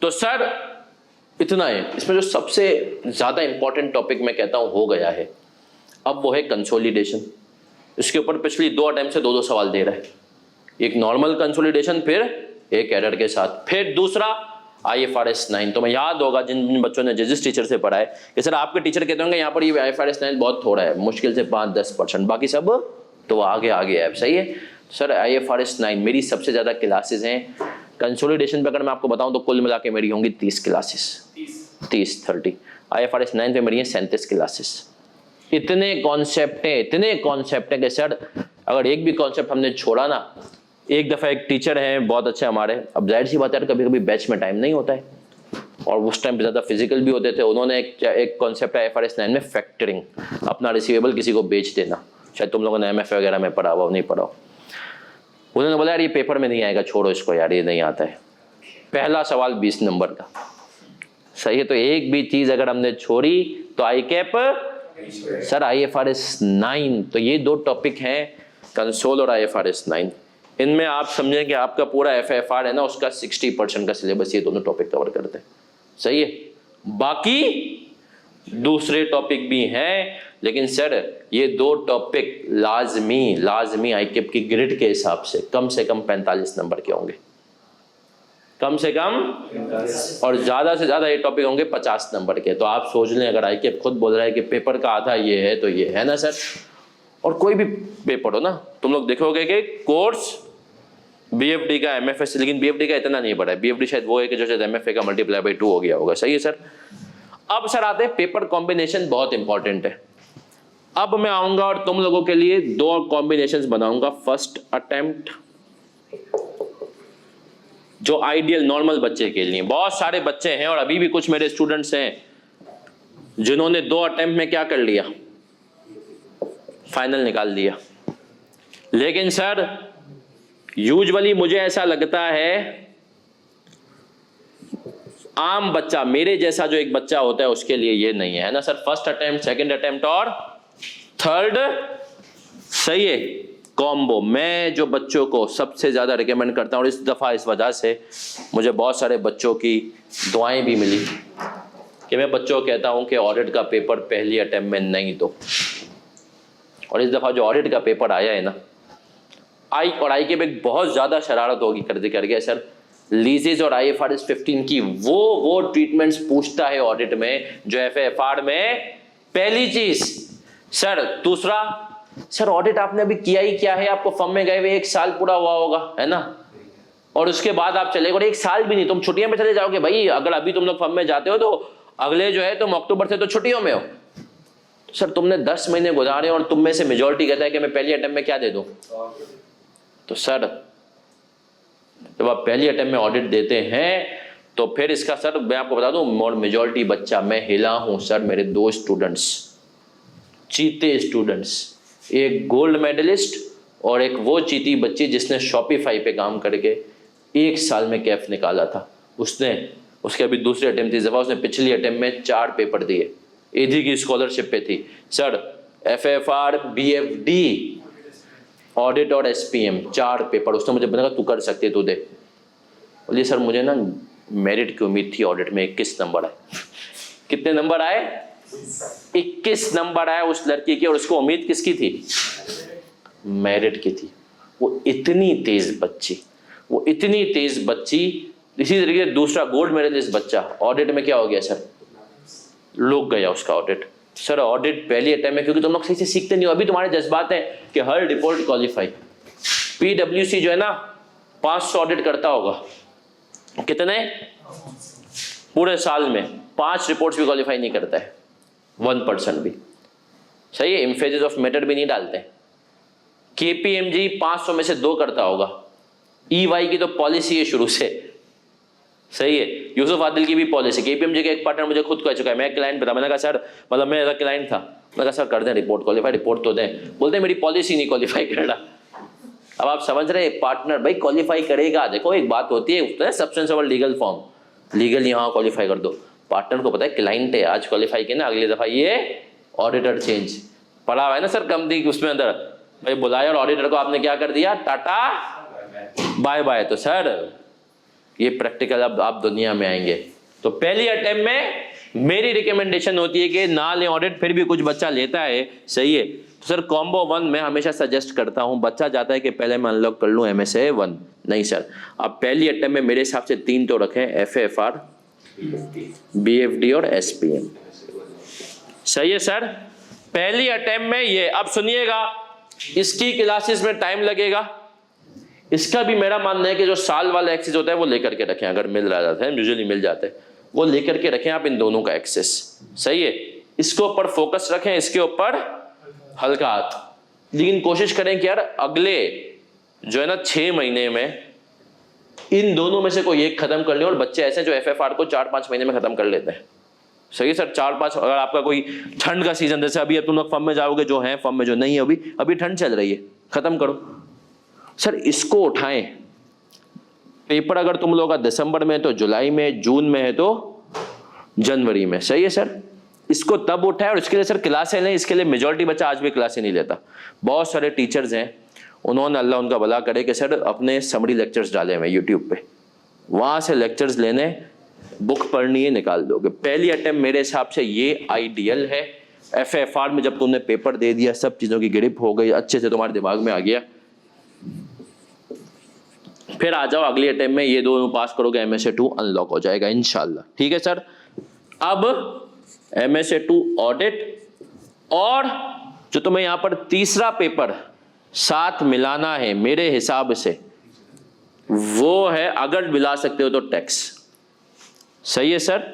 तो सर इतना है, इसमें जो सबसे ज्यादा इंपॉर्टेंट टॉपिक मैं कहता हूं हो गया है, अब वो है कंसोलिडेशन। इसके ऊपर पिछली 2 अटेम्प्ट से 2 सवाल दे रहा है, एक नॉर्मल कंसोलिडेशन, फिर एक एरर के साथ, फिर दूसरा IFRS 9। तो मैं याद होगा जिन बच्चों ने जिस टीचर से पढ़ा है कि सर आपके टीचर कहते होंगे यहाँ पर ये IFRS 9 बहुत थोड़ा है, मुश्किल से 5-10%, बाकी सब तो आगे है। सही है सर। IFRS 9 मेरी सबसे ज्यादा क्लासेस हैं कंसोलिडेशन पे। अगर मैं आपको बताऊं तो कुल मिला के मेरी होंगी 30 क्लासेस, 30 IFRS 9 पे मेरी हैं 37 क्लासेस। इतने कॉन्सेप्ट हैं कि सर अगर एक भी कॉन्सेप्ट हमने छोड़ा ना, एक दफ़ा एक टीचर हैं बहुत अच्छे हमारे, अब जाहिर सी बात है कभी कभी बैच में टाइम नहीं होता है, और उस टाइम पे ज़्यादा फिजिकल भी होते थे। उन्होंने एक कॉन्सेप्ट है IFRS 9 में, फैक्टरिंग, अपना रिसीवेबल किसी को बेच देना। शायद तुम लोगों ने MFA वगैरह में पढ़ा हुआ, नहीं पढ़ा हो। उन्होंने बोला यार ये पेपर में नहीं आएगा, छोड़ो इसको यार, ये नहीं आता है। पहला सवाल 20 नंबर का, सही है। तो एक भी चीज़ अगर हमने छोड़ी तो ICAP सर IFRS 9। तो ये 2 टॉपिक हैं, कंसोल और IFRS 9। इनमें आप समझें कि आपका पूरा FAFR है ना, उसका 60% का सिलेबस ये दोनों टॉपिक कवर करते हैं, सही है। बाकी दूसरे टॉपिक भी हैं, लेकिन सर ये 2 टॉपिक लाजमी आईकेप की ग्रिड के हिसाब से कम 45 नंबर के होंगे, कम से कम, और ज़्यादा से ज़्यादा ये टॉपिक होंगे 50 नंबर के। तो आप सोच लें, अगर आईकेप खुद बोल रहा है कि पेपर का आधा ये है तो ये है ना सर। और कोई भी पेपर हो ना, तुम लोग देखोगे कि कोर्स बीएफडी का एमएफएस, लेकिन बीएफडी का इतना नहीं पड़ा है, बीएफडी शायद वो है कि जो शायद एमएफए का मल्टीप्लाई बाई 2 हो गया होगा। सही है सर। अब सर आते हैं पेपर कॉम्बिनेशन, बहुत इंपॉर्टेंट है। अब मैं आऊंगा और तुम लोगों के लिए 2 कॉम्बिनेशंस बनाऊंगा। फर्स्ट अटेम्प्ट जो आइडियल नॉर्मल बच्चे के लिए, बहुत सारे बच्चे हैं और अभी भी कुछ मेरे स्टूडेंट्स हैं जिन्होंने 2 अटेम्प्ट में क्या कर लिया, फाइनल निकाल दिया। लेकिन सर यूजुअली मुझे ऐसा लगता है आम बच्चा, मेरे जैसा जो एक बच्चा होता है उसके लिए ये नहीं है ना sir. First attempt, second attempt और थर्ड, सही है, कॉम्बो। मैं जो बच्चों को सबसे ज्यादा रिकमेंड करता हूं, और इस दफा इस वजह से मुझे बहुत सारे बच्चों की दुआएं भी मिली कि मैं बच्चों को कहता हूं कि ऑडिट का पेपर पहली अटेम्प्ट में नहीं दो। और इस दफा जो ऑडिट का पेपर आया है ना, आई के एक बहुत ज्यादा शरारत होगी कर गया सर। लीजेज और IFRS 15 की वो ट्रीटमेंट्स पूछता है ऑडिट में जो FFR में पहली चीज। सर दूसरा, सर ऑडिट आपने अभी किया ही क्या है, आपको फर्म में गए हुए 1 साल पूरा हुआ होगा, है ना, और उसके बाद आप चले गए, 1 साल भी नहीं, तुम छुट्टियों में चले जाओगे भाई। अगर अभी तुम लोग फर्म में जाते हो तो अगले जो है तुम अक्टूबर से तो छुट्टियों में हो। सर तुमने 10 महीने गुजारे और तुम में से मेजोरिटी कहता है कि मैं पहली अटेम्प्ट में क्या दे दूं। तो सर जब आप पहली अटेम्प्ट में ऑडिट देते हैं तो फिर इसका सर मैं आपको बता दूं, मेजोरिटी बच्चा मैं हिला हूं सर। मेरे 2 स्टूडेंट्स, चीते स्टूडेंट्स, एक गोल्ड मेडलिस्ट और एक वो चीती बच्ची जिसने शॉपिफाई पे काम करके 1 साल में कैफ निकाला था। उसके अभी दूसरी अटेम्प्ट थी, जब उसने पिछली अटेम्प्ट में 4 पेपर दिए, एधी की स्कॉलरशिप पे थी सर। FFR, BFD, ऑडिट और SPM 4 पेपर। उसने मुझे बताया तू कर सकती है, तू दे। बोलिए सर मुझे ना मेरिट की उम्मीद थी, ऑडिट में 21 नंबर आए। कितने नंबर आए? 21 नंबर आए उस लड़की के, और उसको उम्मीद किसकी थी? मेरिट की थी। वो इतनी तेज बच्ची, इसी तरीके से दूसरा गोल्ड मेडलिस्ट बच्चा ऑडिट में क्या हो गया सर, लोग गया उसका ऑडिट। सर ऑडिट पहली अटेम्प्ट में, क्योंकि तुम लोग सही से सीखते नहीं हो। अभी तुम्हारे जज्बात हैं कि हर रिपोर्ट क्वालिफाई। PwC जो है ना 500 ऑडिट करता होगा, कितने पूरे साल में 5 रिपोर्ट्स भी क्वालिफाई नहीं करता है, 1% भी। सही है, इम्फेसिस ऑफ मेथड भी नहीं डालते। KPMG 500 में से 2 करता होगा। EY की तो पॉलिसी है शुरू से, सही है। यूसुफ आदिल की भी पॉलिसी। KPMG का एक पार्टनर मुझे खुद कह चुका है, मैं क्लाइंट बता, मैंने कहा सर, मतलब मैं एज क्लाइंट था, मैंने कहा सर कर दें रिपोर्ट, क्वालिफाई रिपोर्ट तो दें। बोलते मेरी पॉलिसी नहीं क्वालिफाई करना। अब आप समझ रहे हैं, पार्टनर भाई क्वालिफाई करेगा। देखो एक बात होती है substance over legal form, legal यहाँ क्वालिफाई कर दो। पार्टनर को पता है क्लाइंट है, आज क्वालिफाई किया ना, अगली दफा ये ऑडिटर चेंज पड़ा हुआ है ना सर कंपनी उसमें अंदर, भाई बुलाया और ऑडिटर को आपने क्या कर दिया, टाटा बाय बाय। तो सर ये प्रैक्टिकल अब आप दुनिया में आएंगे। तो पहली अटेम्प्ट में मेरी रिकमेंडेशन होती है कि ना लें ऑडिट, फिर भी कुछ बच्चा लेता है, सही है। तो सर कॉम्बो 1 मैं हमेशा सजेस्ट करता हूं। बच्चा चाहता है कि पहले मैं अनलॉक कर लूं MSA 1, नहीं सर, अब पहली अटेम्प्ट में मेरे हिसाब से 3 तो रखें, FFR, BFD और SPM। सही है सर, पहली अटेम्प्ट में ये। अब सुनिएगा, इसकी क्लासेस में टाइम लगेगा। इसका भी मेरा मानना है कि जो साल वाला एक्सेस होता है वो लेकर के रखें, अगर मिल रहा है, यूजुअली मिल जाता है, वो लेकर के रखें आप इन दोनों का एक्सेस। सही है, इसके ऊपर फोकस रखें, इसके ऊपर हल्का हाथ। लेकिन कोशिश करें कि यार अगले जो है ना 6 महीने में इन दोनों में से कोई एक खत्म कर ले। और बच्चे ऐसे जो FFR को 4-5 महीने में खत्म कर लेते हैं। सही है सर, 4-5। अगर आपका कोई ठंड का सीजन, जैसे अभी अब तुम लोग फर्म में जाओगे, जो है फर्म में, जो नहीं है अभी ठंड चल रही है, खत्म करो सर। इसको उठाएं, पेपर अगर तुम लोग का दिसंबर में है तो जुलाई में, जून में है तो जनवरी में। सही है सर, इसको तब उठाएं। और इसके लिए सर क्लासें लें। इसके लिए मेजॉरिटी बच्चा आज भी क्लासें नहीं लेता। बहुत सारे टीचर्स हैं, उन्होंने अल्लाह उनका भला करे कि सर अपने समरी लेक्चर्स डाले हुए यूट्यूब पे, वहां से लेक्चर्स लेने, बुक पढ़नी है, निकाल दोगे। पहली अटेम्प्ट मेरे हिसाब से ये आइडियल है। FFR में जब तुमने पेपर दे दिया, सब चीज़ों की ग्रिप हो गई, अच्छे से तुम्हारे दिमाग में आ गया, फिर आ जाओ अगले अटेम्प्ट में ये दोनों पास करोगे, MSA2 अनलॉक हो जाएगा इंशाल्लाह। ठीक है सर। अब MSA2 ऑडिट, और जो तुम्हें यहाँ पर तीसरा पेपर साथ मिलाना है मेरे हिसाब से, वो है, अगर मिला सकते हो तो टैक्स। सही है सर।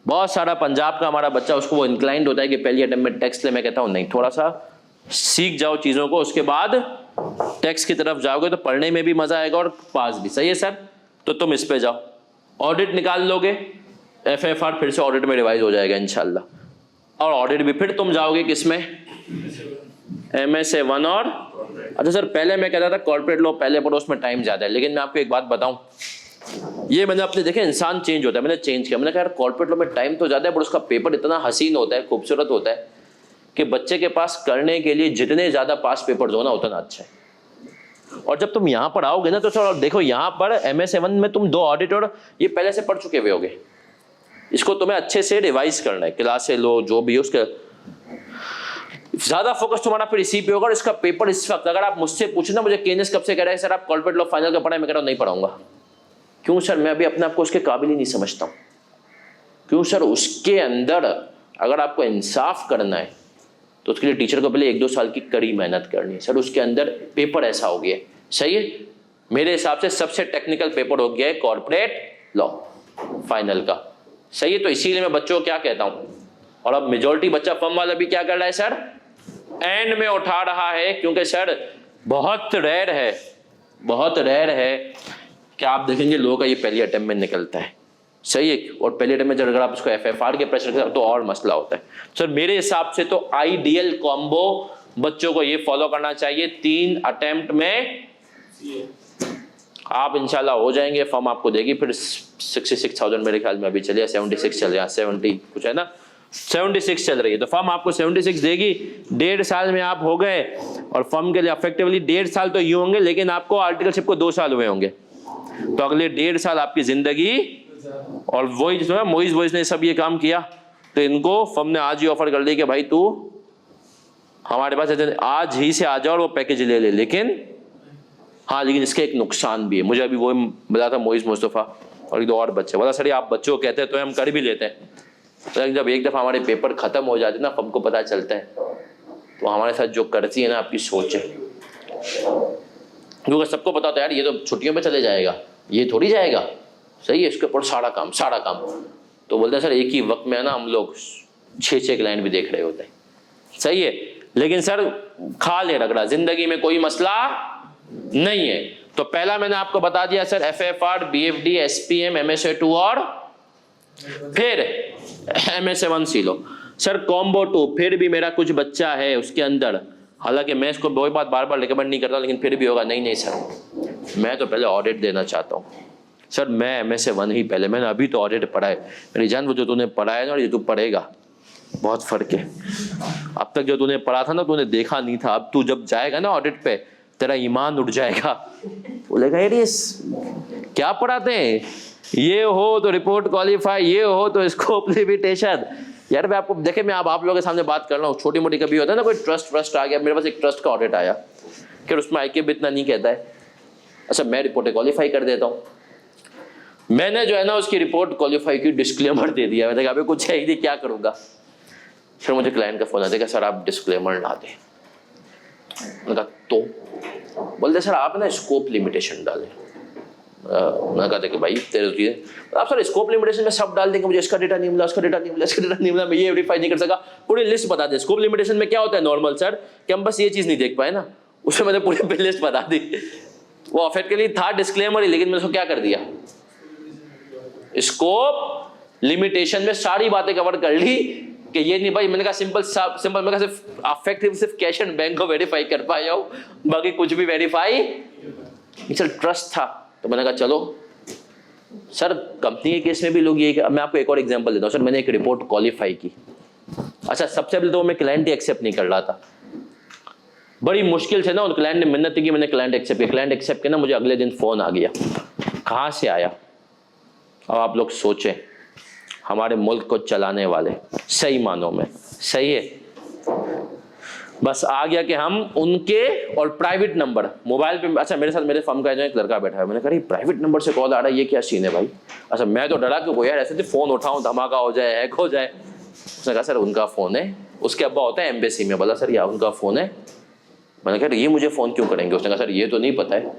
बहुत सारा पंजाब का हमारा बच्चा, उसको वो इंक्लाइंड होता है कि पहली अटेम्प्ट में टैक्स ले। मैं कहता हूँ नहीं, थोड़ा सा सीख जाओ चीज़ों को, उसके बाद टैक्स की तरफ जाओगे तो पढ़ने में भी मज़ा आएगा और पास भी। सही है सर। तो तुम इस पे जाओ, ऑडिट निकाल लोगे, FFR फिर से ऑडिट में रिवाइज हो जाएगा इंशाल्लाह। और ऑडिट भी फिर तुम जाओगे किस में, MSA1 और अच्छा सर, पहले मैं कहता था कॉर्पोरेट लॉ पहले पढ़ो, उसमें टाइम ज़्यादा है, लेकिन मैं आपको एक बात बताऊं, ये मैंने अपने देखे इंसान चेंज होता है, मैंने चेंज किया। मैंने कहा यार कॉर्पोरेट लॉ में टाइम तो ज़्यादा है, पर उसका पेपर इतना हसीन होता है, खूबसूरत होता है कि बच्चे के पास करने के लिए जितने ज़्यादा पास पेपर्स हो ना, उतना अच्छा है। और जब तुम यहाँ पर आओगे ना तो सर देखो, यहाँ पर MSA1 में तुम 2 ऑडिट और ये पहले से पढ़ चुके हुए होगे, इसको तुम्हें अच्छे से रिवाइज करना है, क्लासे लो जो भी हो, उसके ज्यादा फोकस तुम्हारा फिर इसी पे होगा। और इसका पेपर इस वक्त, अगर आप मुझसे पूछना मुझे केनेस कब से कह रहा है सर आप कॉर्पोरेट लॉ फाइनल का पढ़ा है, मैं कह रहा हूं नहीं पढ़ाऊंगा। क्यों सर? मैं अभी अपने आप को उसके काबिल ही नहीं समझता हूं। क्यों सर? उसके अंदर अगर आपको इंसाफ करना है तो उसके लिए टीचर को पहले 1-2 साल की कड़ी मेहनत करनी है। सर उसके अंदर पेपर ऐसा हो गया है। सही है। मेरे हिसाब से सबसे टेक्निकल पेपर हो गया है कॉर्पोरेट लॉ फाइनल का। सही है। तो इसीलिए मैं बच्चों को क्या कहता हूं, और अब मेजोरिटी बच्चा फर्म वाला भी क्या कर रहा है सर, एंड में उठा रहा है, क्योंकि सर बहुत रेयर है कि आप देखेंगे लोगों का ये पहली अटेम्प्ट में निकलता है। सही है। और पहले अटेम्प्ट में जब अगर आप उसको FFR के प्रेशर के तो और मसला होता है। सर मेरे हिसाब से तो आइडियल कॉम्बो बच्चों को ये फॉलो करना चाहिए, 3 अटेम्प्ट में आप इंशाल्लाह हो जाएंगे। फॉर्म आपको देगी फिर 66,000 मेरे ख्याल में अभी चलिए, 76 चल रहा है, 70 कुछ है ना, 76 चल रही है। तो फर्म आपको 76 देगी, 1.5 साल में आप हो गए। और फर्म के लिए अफेक्टिवली 1.5 साल तो यूं होंगे, लेकिन आपको आर्टिकलशिप को 2 साल हुए होंगे, तो अगले 1.5 साल आपकी जिंदगी। और वही जिसमें मोइज ने सब ये काम किया, तो इनको फर्म ने आज ही ऑफर कर दी कि भाई तू हमारे पास आज ही से आ जाओ और वो पैकेज ले ले। लेकिन हाँ, लेकिन इसके एक नुकसान भी है। मुझे अभी वो मिला था मोइज मुस्तफ़ा और 2 और बच्चे, बोला सर आप बच्चों को कहते हैं तो हम कर भी लेते हैं, तो जब एक दफ़ा हमारे पेपर ख़त्म हो जाते ना, हमको पता चलता है तो हमारे साथ जो करती है ना आपकी सोच है, क्योंकि सबको पता होता है यार ये तो छुट्टियों में चले जाएगा, ये थोड़ी जाएगा। सही है। इसके ऊपर सारा काम तो बोलते हैं सर एक ही वक्त में है ना हम लोग 6 क्लाइंट भी देख रहे होते हैं। सही है। लेकिन सर खा ले रगड़ा, जिंदगी में कोई मसला नहीं है। तो पहला मैंने आपको बता दिया sir, FFR, BFD, SPM, MSA2 और फिर MSA1 सी लो। सर कॉम्बो 2 फिर भी मेरा कुछ बच्चा है उसके अंदर, हालांकि मैं इसको वही बात बार बार रिकमेंड नहीं करता, लेकिन फिर भी होगा, नहीं सर मैं तो पहले ऑडिट देना चाहता हूँ। सर मैं MSA1 ही पहले, मैंने अभी तो ऑडिट पढ़ा है। मेरी जान, वो जो तूने पढ़ा है ना और ये तू पढ़ेगा बहुत फर्क है। अब तक जो तूने पढ़ा था ना तूने देखा नहीं था, अब तू जब जाएगा ना ऑडिट पे तेरा ईमान उठ जाएगा, बोलेगा यार ये क्या पढ़ाते हैं, ये हो तो रिपोर्ट क्वालिफाई, ये हो तो स्कोप लिमिटेशन। यार मैं आपको देखे, मैं आप लोगों के सामने बात कर रहा हूँ, छोटी मोटी कभी होता है ना कोई ट्रस्ट आ गया, मेरे पास एक ट्रस्ट का ऑडिट आया, फिर उसमें IQ भी इतना नहीं कहता है, अच्छा मैं रिपोर्ट क्वालिफाई कर देता हूँ। मैंने जो है ना उसकी रिपोर्ट क्वालिफाई की डिस्क्लेमर दे दिया, मैंने कहा कुछ है ही नहीं, क्या करूँगा। फिर मुझे क्लाइंट का फोन आता है, सर आप डिस्क्लेमर ना दें। मैंने कहा तो बोलते सर आप ना स्कोप लिमिटेशन डालें। मैं कहता कि भाई तेरे आप सर स्कोप लिमिटेशन में सब डाल देंगे, मुझे इसका डेटा नहीं मिला, उसका डेटा नहीं मिला, इसका डेटा नहीं मिला, मैं ये वेरीफाई नहीं कर सका, पूरी लिस्ट बता दे। स्कोप लिमिटेशन में क्या होता है नॉर्मल सर, कि हम बस ये चीज़ नहीं देख पाए ना, उसमें मैंने पूरी लिस्ट बता दी। वो ऑफेट के लिए था डिस्क्लेमर ही, लेकिन मैंने उसको क्या कर दिया, स्कोप लिमिटेशन में सारी बातें कवर कर ली कि ये नहीं भाई। मैंने कहा सिंपल मैं सिर्फ अफेक्टिव सिर्फ कैश एंड बैंक को वेरीफाई कर पाया हूँ, बाकी कुछ भी वेरीफाई। चल ट्रस्ट था तो मैंने कहा चलो सर कंपनी के केस में भी लोग ये, मैं आपको एक और एग्जांपल देता हूँ। सर मैंने एक रिपोर्ट क्वालिफाई की, अच्छा सबसे पहले तो मैं क्लाइंट ही एक्सेप्ट नहीं कर रहा था, बड़ी मुश्किल से ना उन क्लाइंट ने मिन्नत की, मैंने क्लाइंट एक्सेप्ट किया। क्लाइंट एक्सेप्ट किया ना, मुझे अगले दिन फोन आ गया। कहाँ से आया? अब आप लोग सोचें, हमारे मुल्क को चलाने वाले सही मानों में, सही है, बस आ गया कि हम उनके और प्राइवेट नंबर मोबाइल पे, अच्छा मेरे साथ मेरे फर्म का एक लड़का बैठा है, मैंने कहा प्राइवेट नंबर से कॉल आ रहा है, ये क्या सीन है भाई? अच्छा मैं तो डरा कि यार ऐसे फोन उठाऊं धमाका हो जाए, हैक हो जाए। उसने कहा सर उनका फोन है, उसके अब्बा होता है एम्बेसी में। बोला सर या उनका फोन है? मैंने कहा ये मुझे फोन क्यों करेंगे? उसने कहा सर ये तो नहीं पता है।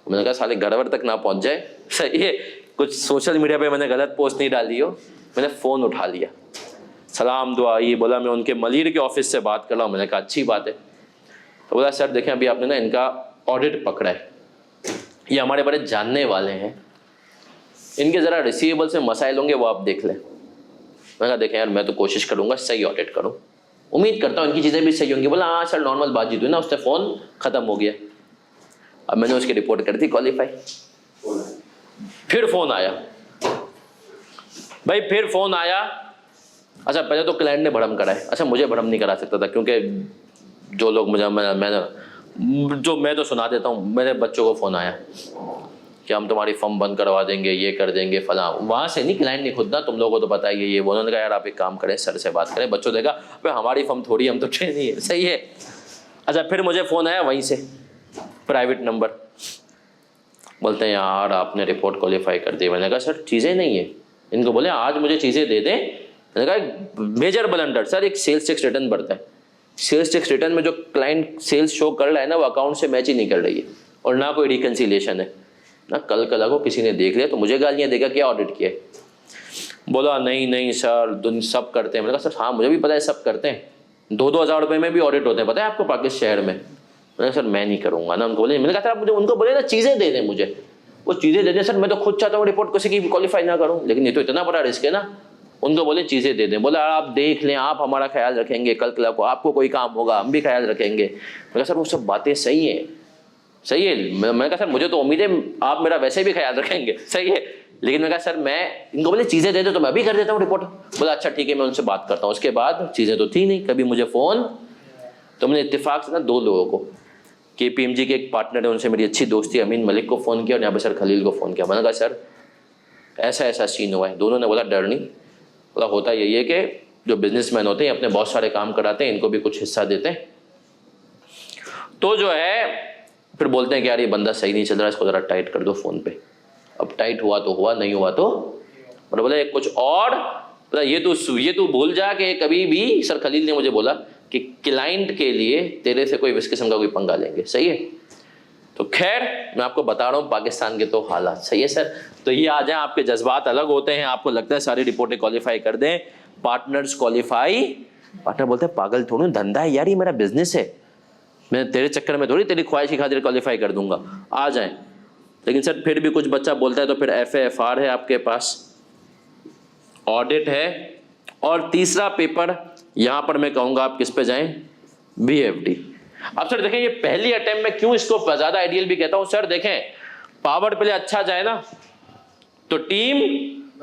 मैंने कहा साले गड़बड़ तक ना पहुंच जाए, सर ये कुछ सोशल मीडिया पे मैंने गलत पोस्ट नहीं डाली हो। मैंने फ़ोन उठा लिया, सलाम दुआ, ये बोला मैं उनके मलिर के ऑफिस से बात कर रहा हूँ। मैंने कहा अच्छी बात है। तो बोला सर देखें अभी आपने ना इनका ऑडिट पकड़ा है, ये हमारे बड़े जानने वाले हैं, इनके ज़रा रिसीवेबल से मसाइल होंगे वो आप देख लें। मैंने कहा देखें यार मैं तो कोशिश करूँगा सही ऑडिट करूँ, उम्मीद करता हूँ इनकी चीज़ें भी सही होंगी। बोला हाँ सर नॉर्मल बातचीत हुई ना, उससे फ़ोन ख़त्म हो गया। अब मैंने उसकी रिपोर्ट कर दी क्वालिफाई। फिर फ़ोन आया भाई, फिर फ़ोन आया। अच्छा पहले तो क्लाइंट ने भरम कराए। अच्छा मुझे भरम नहीं करा सकता था क्योंकि जो लोग मुझे मैं तो सुना देता हूँ। मेरे बच्चों को फ़ोन आया कि हम तुम्हारी फर्म बंद करवा देंगे, ये कर देंगे फला। वहाँ से नहीं, क्लाइंट नहीं खुद ना, तुम लोगों को तो पता ही है ये। उन्होंने कहा यार आप एक काम करें सर से बात करें। बच्चों देखा भाई हमारी फर्म थोड़ी, हम तो ट्रेनी है, सही है। अच्छा फिर मुझे फ़ोन आया वहीं से, प्राइवेट नंबर, बोलते हैं यार आपने रिपोर्ट क्वालिफाई कर दी। मैंने कहा सर चीज़ें नहीं है। इनको बोले आज मुझे चीज़ें दे दें। मैंने कहा मेजर ब्लंडर सर, एक सेल्स टैक्स रिटर्न बढ़ता है, सेल्स टैक्स रिटर्न में जो क्लाइंट सेल्स शो कर रहा है ना वो अकाउंट से मैच ही नहीं कर रही है, और ना कोई रिकन्सिलेशन है ना। कल को किसी ने देख लिया तो मुझे गालियाँ देगा क्या ऑडिट किया। बोला नहीं सर सब करते हैं। मैंने कहा सर हाँ मुझे भी पता है सब करते हैं, 2-2 हज़ार रुपये में भी ऑडिट होते हैं, पता है आपको पाकिस्तान शहर में। मैंने कहा सर मैं नहीं करूँगा ना। उनको बोले, मैंने कहा सर आप मुझे उनको बोले ना चीज़ें दे दें, मुझे वो चीज़ें दे दें। सर मैं तो खुद चाहता हूँ रिपोर्ट किसी की क्वालिफाई ना करूँ, लेकिन ये तो इतना बड़ा रिस्क है ना। उनको बोले चीज़ें दे दें। बोला आप देख लें, आप हमारा ख्याल रखेंगे, कल को आपको कोई काम होगा हम भी ख्याल रखेंगे। मैंने कहा सर वो सब बातें सही है, सही है। मैंने कहा सर मुझे तो उम्मीद है आप मेरा वैसे भी ख्याल रखेंगे, सही है। लेकिन मैंने कहा सर मैं, इनको बोले चीज़ें दे दो तो मैं भी कर देता हूँ रिपोर्ट। बोला अच्छा ठीक है मैं उनसे बात करता हूँ। उसके बाद चीज़ें तो थी नहीं, कभी मुझे फ़ोन। तो मैंने इत्तेफाक से ना 2 लोगों को, KPMG के एक पार्टनर है उनसे मेरी अच्छी दोस्ती, अमीन मलिक को फ़ोन किया और यहाँ पे सर खलील को फ़ोन किया। मैंने कहा सर ऐसा सीन हुआ है। दोनों ने बोला डर नहीं, बोला होता यही है कि जो बिजनेसमैन होते हैं अपने बहुत सारे काम कराते हैं, इनको भी कुछ हिस्सा देते हैं। तो जो है फिर बोलते हैं कि यार ये बंदा सही नहीं चल रहा है, इसको ज़रा टाइट कर दो फ़ोन पे। अब टाइट हुआ तो हुआ, नहीं हुआ तो मतलब बोले कुछ और। बोला ये तू भूल जा कि कभी भी, सर खलील ने मुझे बोला कि क्लाइंट के लिए तेरे से कोई इस किस्म का कोई पंगा लेंगे, सही है। तो खैर मैं आपको बता रहा हूँ पाकिस्तान के तो हालात, सही है सर। तो ये आ जाए, आपके जज्बात अलग होते हैं, आपको लगता है सारी रिपोर्टें क्वालिफाई कर दें, पार्टनर्स क्वालिफाई। पार्टनर बोलते हैं पागल थोड़ी, धंधा है यार, ये मेरा बिजनेस है, मैं तेरे चक्कर में थोड़ी तेरी ख्वाहिश की खातिर क्वालिफाई कर दूंगा, आ जाएं। लेकिन सर फिर भी कुछ बच्चा बोलता है तो फिर FAFR है आपके पास, ऑडिट है, और तीसरा पेपर यहाँ पर मैं कहूँगा आप किस पे जाएं, BFD। अब सर देखें ये पहली अटेम्प्ट में क्यों इसको ज़्यादा आइडियल भी कहता हूँ। सर देखें पावर प्ले अच्छा जाए ना तो टीम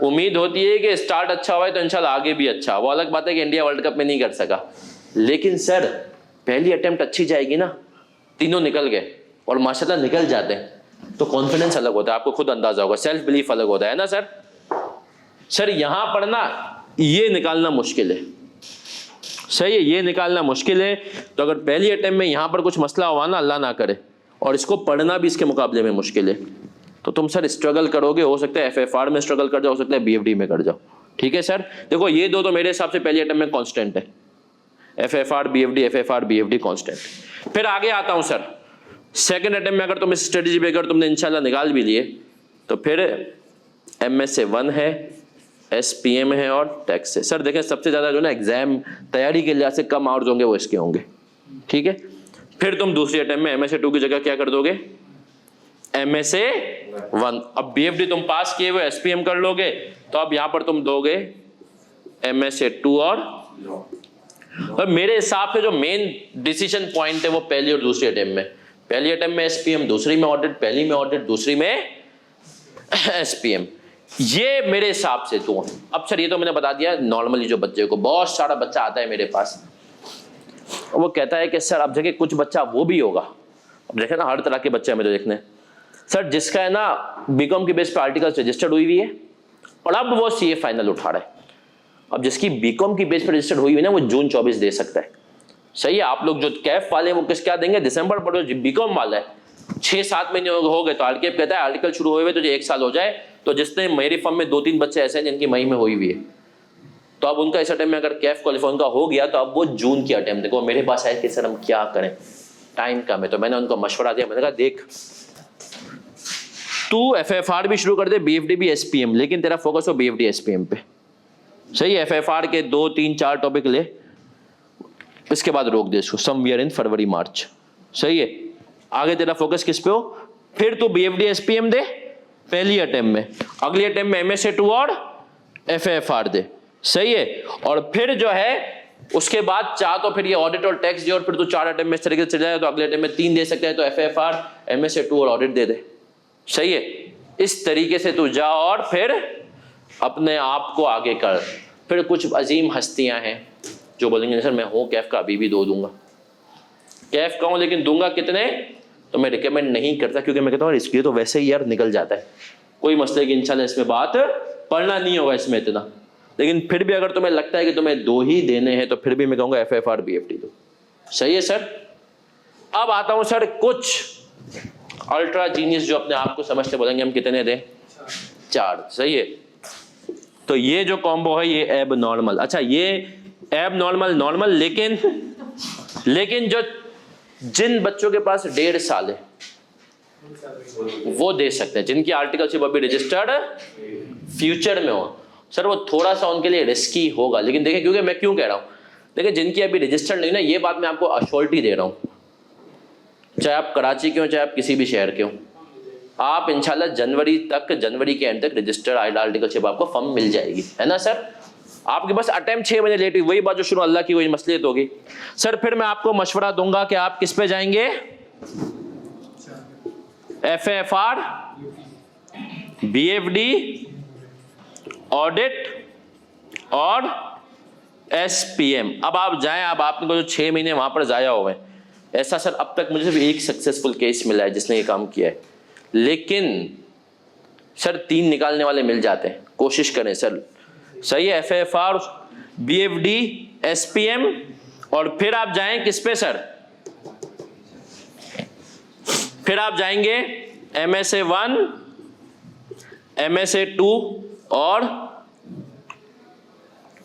उम्मीद होती है कि स्टार्ट अच्छा हुआ है तो इंशाल्लाह आगे भी अच्छा। वो अलग बात है कि इंडिया वर्ल्ड कप में नहीं कर सका, लेकिन सर पहली अटेम्प्ट अच्छी जाएगी ना, तीनों निकल गए और माशाल्लाह निकल जाते हैं तो कॉन्फिडेंस अलग होता है, आपको खुद अंदाजा होगा, सेल्फ बिलीफ अलग होता है ना सर। सर यहां पर ना ये निकालना मुश्किल है, सही है, ये निकालना मुश्किल है। तो अगर पहली अटेम्प्ट में यहां पर कुछ मसला हुआ ना, अल्लाह ना करे, और इसको पढ़ना भी इसके मुकाबले में मुश्किल है, तो तुम सर स्ट्रगल करोगे। हो सकता है FFR में स्ट्रगल कर जाओ, हो सकता है BFD में कर जाओ, ठीक है सर। देखो ये दो तो मेरे हिसाब से पहली अटेम्प्ट में कांस्टेंट है, FFR BFD कांस्टेंट। फिर आगे आता हूं सर, सेकंड अटेम्प्ट में अगर तुम इस स्ट्रेटेजी पे अगर तुमने इंशाल्लाह निकाल भी लिए तो फिर MSA 1 है, SPM है और टैक्स है। सर देखें सबसे ज्यादा जो ना एग्जाम तैयारी के लिहाज से कम मार्क्स होंगे वो इसके होंगे, ठीक है। फिर तुम दूसरी अटेम्प्ट में MSA 2 की जगह क्या कर दोगे, MSA 1। अब BFD तुम पास किए हुए SPM कर लोगे तो अब यहां पर तुम दोगे MSA 2 और मेरे हिसाब से जो मेन डिसीजन पॉइंट है वो पहली और दूसरी अटेम्प्ट में, पहली अटेम्प्ट में SPM, दूसरी में ऑडिट, पहली में ऑडिट, दूसरी में SPM, ये मेरे हिसाब से तो। अब सर ये तो मैंने बता दिया नॉर्मली जो बच्चे को, बहुत सारा बच्चा आता है मेरे पास वो कहता है कि सर अब देखिए कुछ बच्चा वो भी होगा, अब देखे ना हर तरह के बच्चे हमें तो देखने, सर जिसका है ना BCom की बेस पे आर्टिकल्स रजिस्टर्ड हुई हुई है और अब वो CA फाइनल उठा रहा है। अब जिसकी BCom की बेस पर रजिस्टर्ड हुई हुई ना वो जून 24 दे सकता है, सही है। आप लोग जो कैफ वाले हैं वो किस क्या देंगे, दिसंबर पढ़ो, बीकॉम वाला है 6-7 महीने हो गए तो आरकेएफ कहता है आर्टिकल शुरू हुए तो 1 साल हो जाए। तो जिसने मेरी फर्म में 2-3 बच्चे ऐसे हैं जिनकी मई में हुई हुई है, तो अब उनका इस अटेम्प्ट में अगर कैफ क्वालिफाई उनका हो गया तो अब वो जून की अटेम्प्ट देखो मेरे पास आए कि सर हम क्या करें, टाइम कम है। तो मैंने उनको मशवरा दिया, मैंने कहा देख तू एफएफआर भी शुरू कर दे, बीएफडी भी, एसपीएम, लेकिन तेरा फोकस हो बीएफडी एसपीएम पे। सही है, एफएफआर के 2-3-4 टॉपिक ले, इसके बाद रोक दे इसको समवेयर इन फरवरी मार्च। सही है, आगे तेरा फोकस किस पे हो, फिर तू बीएफडी एसपीएम दे पहली अटेम्प्ट में, अगली अटेम्प्ट में एमएसए2 और एफएफआर दे। सही है, और फिर जो है उसके बाद चाह तो फिर ये ऑडिट और टैक्स दे, और फिर तू 4 अटेम्प्ट में इस तरीके से चल जाए तो अगले अटेम्प्ट में 3 दे सकता है, तो एफएफआर, एमएसए2 और ऑडिट दे दे। सही है, इस तरीके से तू जा और फिर अपने आप को आगे कर। फिर कुछ अजीम हस्तियां हैं जो बोलेंगे सर मैं हूँ कैफ का अभी भी 2 दूंगा, कैफ का हूँ लेकिन दूंगा कितने, तो मैं रिकमेंड नहीं करता, क्योंकि मैं कहता हूँ इसके लिए तो वैसे ही यार निकल जाता है, कोई मसले की इंशाल्लाह इसमें बात पढ़ना नहीं होगा इसमें इतना। लेकिन फिर भी अगर तुम्हें लगता है कि तुम्हें 2 ही देने हैं तो फिर भी मैं कहूँगा एफएफआर बीएफडी दो। सही है सर। अब आता हूँ सर कुछ अल्ट्रा जीनियस जो अपने आप को समझते बोलेंगे हम कितने दें, 4। सही है, तो ये जो कॉम्बो है ये एब नॉर्मल, अच्छा ये एब नॉर्मल नॉर्मल, लेकिन जो जिन बच्चों के पास 1.5 साल है वो दे सकते हैं, जिनकी आर्टिकलशिप अभी रजिस्टर्ड फ्यूचर में हो। सर वो थोड़ा सा उनके लिए रिस्की होगा, लेकिन देखिए क्योंकि मैं क्यों कह रहा हूँ, देखिए जिनकी अभी रजिस्टर्ड नहीं ना, ये बात मैं आपको अश्योरिटी दे रहा हूँ, चाहे आप कराची के हो चाहे आप किसी भी शहर के हो, आप इंशाल्लाह जनवरी के एंड तक रजिस्टर्ड आर्टिकलशिप आपको फर्म मिल जाएगी, है ना सर। आपके बस अटेम्प्ट 6 महीने लेट हुई, वही बात जो शुरू अल्लाह की वही मसलियत होगी। सर फिर मैं आपको मशवरा दूंगा कि आप किस पे जाएंगे, एफएफआर, बीएफडी, ऑडिट और एसपीएम। अब आप जाएं, अब आपने जो 6 महीने वहां पर जाया हुए हैं, ऐसा सर अब तक मुझे सिर्फ एक सक्सेसफुल केस मिला है जिसने ये काम किया है, लेकिन सर 3 निकालने वाले मिल जाते हैं, कोशिश करें सर। सही है, एफएफआर, बीएफडी, एसपीएम, और फिर आप जाएं किस पे सर, फिर आप जाएंगे एमएसए1, एमएसए2 और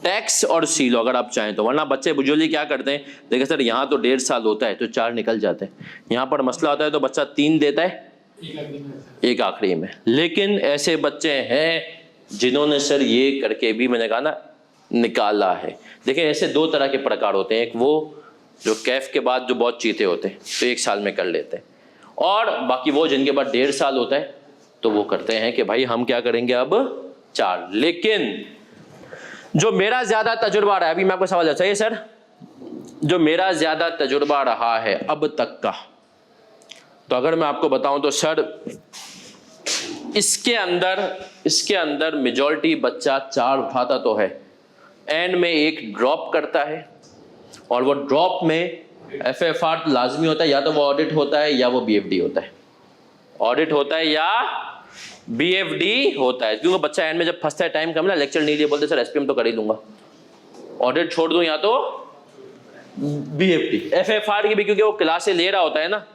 टैक्स और सीलो अगर आप चाहें तो। वरना बच्चे बुजुर्ग क्या करते हैं, देखिए सर यहाँ तो 1.5 साल होता है तो 4 निकल जाते हैं, यहाँ पर मसला होता है तो बच्चा 3 देता है, एक आखिरी में। लेकिन ऐसे बच्चे हैं जिन्होंने सर ये करके भी मैंने कहा ना निकाला है। देखिए ऐसे 2 तरह के प्रकार होते हैं, एक वो जो कैफ के बाद जो बहुत चीते होते हैं तो 1 साल में कर लेते हैं, और बाकी वो जिनके बाद 1.5 साल होता है तो वो करते हैं कि भाई हम क्या करेंगे अब 4। लेकिन जो मेरा ज्यादा तजुर्बा रहा है, अभी मैं आपको सवाल चाहिए सर, जो मेरा ज्यादा तजुर्बा रहा है अब तक का, तो अगर मैं आपको बताऊं तो सर इसके अंदर मेजॉरिटी बच्चा 4 उठाता तो है, एंड में 1 ड्रॉप करता है, और वो ड्रॉप में एफएफआर लाजमी होता है, या तो वो ऑडिट होता है या वो बीएफडी होता है, ऑडिट होता है या बीएफडी होता है। क्योंकि बच्चा एंड में जब फंसता है, टाइम कम ना, लेक्चर नहीं लिए, बोलते सर एसपीएम तो कर ही लूंगा, ऑडिट छोड़ दूं या तो बीएफडी। एफएफआर की भी क्योंकि वो क्लासें ले रहा होता है ना,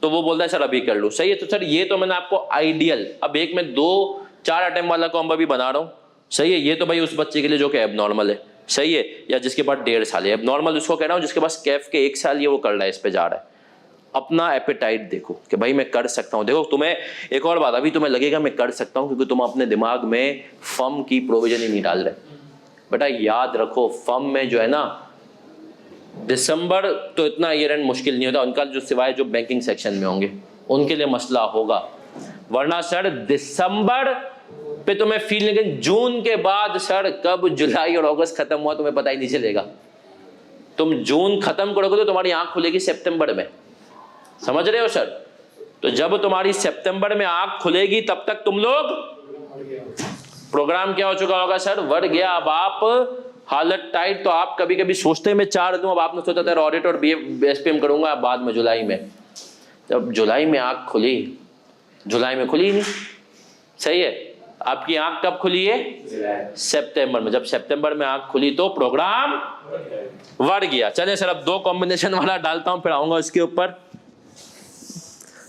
तो वो बोलता है सर अभी कर लूं। सही है, तो सर ये तो मैंने आपको आइडियल, अब एक में 2-4 अटेम्प्ट वाला कॉम्बो भी बना रहा हूं। सही है, ये तो भाई उस बच्चे के लिए जो कि एब नॉर्मल है, सही है, या जिसके पास 1.5 साल है। एब नॉर्मल उसको कह रहा हूं जिसके पास कैफ के 1 साल ये वो कर रहा है, इस पे जा रहा है। अपना एपेटाइट देखो कि भाई मैं कर सकता हूं। देखो तुम्हें एक और बात, अभी तुम्हें लगेगा मैं कर सकता हूं क्योंकि तुम अपने दिमाग में फर्म की प्रोविजन ही नहीं डाल रहे। बेटा याद रखो, फर्म में जो है ना दिसंबर तो इतना ईयर एंड मुश्किल नहीं होता, उनका जो सिवाय जो बैंकिंग सेक्शन में होंगे उनके लिए मसला होगा, वरना सर दिसंबर पे तुम्हें फील, लेकिन जून के बाद सर कब जुलाई और अगस्त खत्म हुआ तुम्हें पता ही नहीं चलेगा। तुम जून खत्म करोगे तो तुम्हारी आंख खुलेगी सितंबर में, समझ रहे हो सर। तो जब तुम्हारी सितंबर में आंख खुलेगी तब तक तुम लोग प्रोग्राम क्या हो चुका होगा सर, बढ़ गया। अब आप हालत टाइट, तो आप कभी कभी सोचते हैं मैं 4 दूं, अब आपने सोचा था ऑडिट और एसपीएम करूंगा बाद में जुलाई में। जब जुलाई में आंख खुली, जुलाई में खुली नहीं, सही है, आपकी आंख कब खुली है? सितंबर में। जब सितंबर में आंख खुली तो प्रोग्राम बढ़ गया। चले सर अब 2 कॉम्बिनेशन वाला डालता हूं, फिर आऊंगा इसके ऊपर।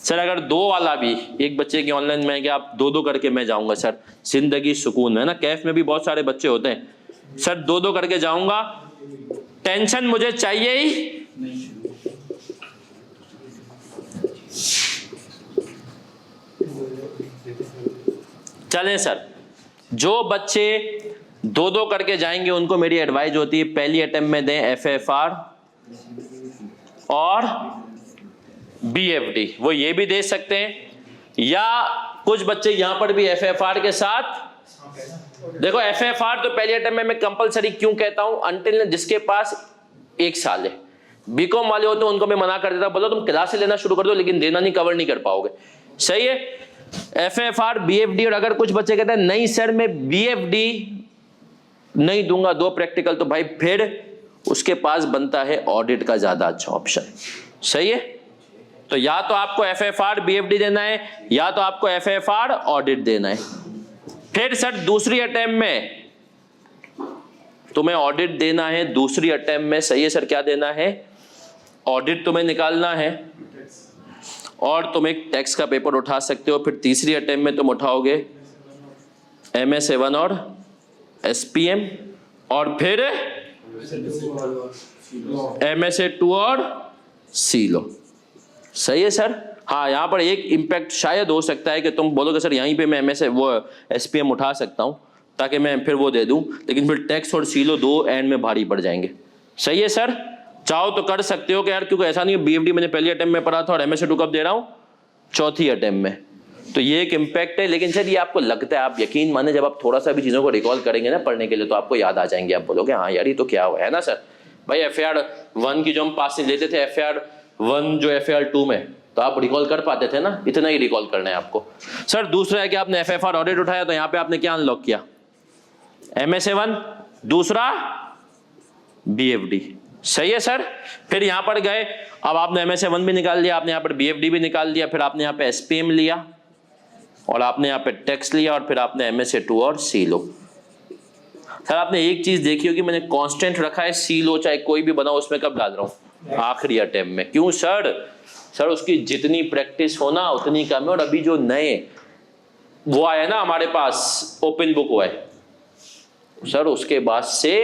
सर अगर 2 वाला भी एक बच्चे की ऑनलाइन में क्या आप 2-2 करके मैं जाऊंगा सर, जिंदगी सुकून है ना। कैफ में भी बहुत सारे बच्चे होते हैं सर, 2-2 करके जाऊंगा, टेंशन मुझे चाहिए ही चले सर। जो बच्चे 2-2 करके जाएंगे उनको मेरी एडवाइस होती है पहली अटेम्प्ट में दें FFR और BFD, वो ये भी दे सकते हैं, या कुछ बच्चे यहां पर भी FFR के साथ। देखो FFR तो पहली अटेम्प्ट में मैं कंपलसरी क्यों कहता हूं, अंटिल जिसके पास 1 साल है। बीकॉम वाले होते हैं उनको मैं मना कर देता, बोलो तुम क्लास से लेना शुरू कर दो लेकिन देना नहीं, कवर नहीं कर पाओगे। सही है, FFR BFD। और अगर कुछ बच्चे कहते हैं नहीं सर मैं BFD नहीं दूंगा 2 प्रैक्टिकल, तो भाई फिर उसके पास बनता है ऑडिट का ज्यादा अच्छा ऑप्शन। सही है, तो या तो आपको FFR BFD देना है या तो आपको FFR ऑडिट देना है। फिर सर दूसरी अटेम्प्ट में तुम्हें ऑडिट देना है, दूसरी अटेम्प्ट में। सही है सर, क्या देना है? ऑडिट तुम्हें निकालना है और तुम एक टैक्स का पेपर उठा सकते हो। फिर तीसरी अटेम्प्ट में तुम उठाओगे MA7 और SPM, और फिर MSA2 और CLO। सही है सर। हाँ, यहाँ पर एक इम्पैक्ट शायद हो सकता है कि तुम बोलोगे सर यहीं पे मैं SPM उठा सकता हूँ ताकि मैं फिर वो दे दूँ, लेकिन फिर टैक्स और CLO 2 एंड में भारी पड़ जाएंगे। सही है सर, चाहो तो कर सकते हो कि यार, क्योंकि ऐसा नहीं है BFD मैंने पहली अटेम्प्ट में पढ़ा था और MSA2 कब दे रहा हूँ? चौथी अटेम्प्ट में। तो ये एक इम्पैक्ट है, लेकिन सर ये आपको लगता है, आप यकीन माने जब आप थोड़ा सा भी चीज़ों को रिकॉल करेंगे ना पढ़ने के लिए तो आपको याद आ जाएंगे, आप बोलोगे हाँ यार ये तो क्या हुआ है ना सर। भाई FAR1 की जो हम पास लेते थे, FAR1 जो FAR2 में, तो आप रिकॉल कर पाते थे ना, इतना ही रिकॉल करना है आपको। सर दूसरा है कि आपने FFR ऑडिट उठाया तो यहाँ पे आपने क्या अनलॉक किया? MA7, दूसरा BFD। सही है सर। फिर यहां पर गए, अब आपने MA7 भी निकाल लिया, आपने यहां पर BFD भी निकाल लिया, फिर आपने यहां पे SPM लिया और आपने यहां पे टैक्स लिया और फिर आपने MSA2 और CLO। सर आपने एक चीज देखी होगी, मैंने कांस्टेंट रखा है CLO, चाहे कोई भी बनाओ उसमें कब डाल रहा हूं? आखिरी अटेम्प्ट में। क्यों सर? सर उसकी जितनी प्रैक्टिस होना उतनी कम है। और अभी जो नए वो आया ना हमारे पास, ओपन बुक हुआ है सर, उसके बाद से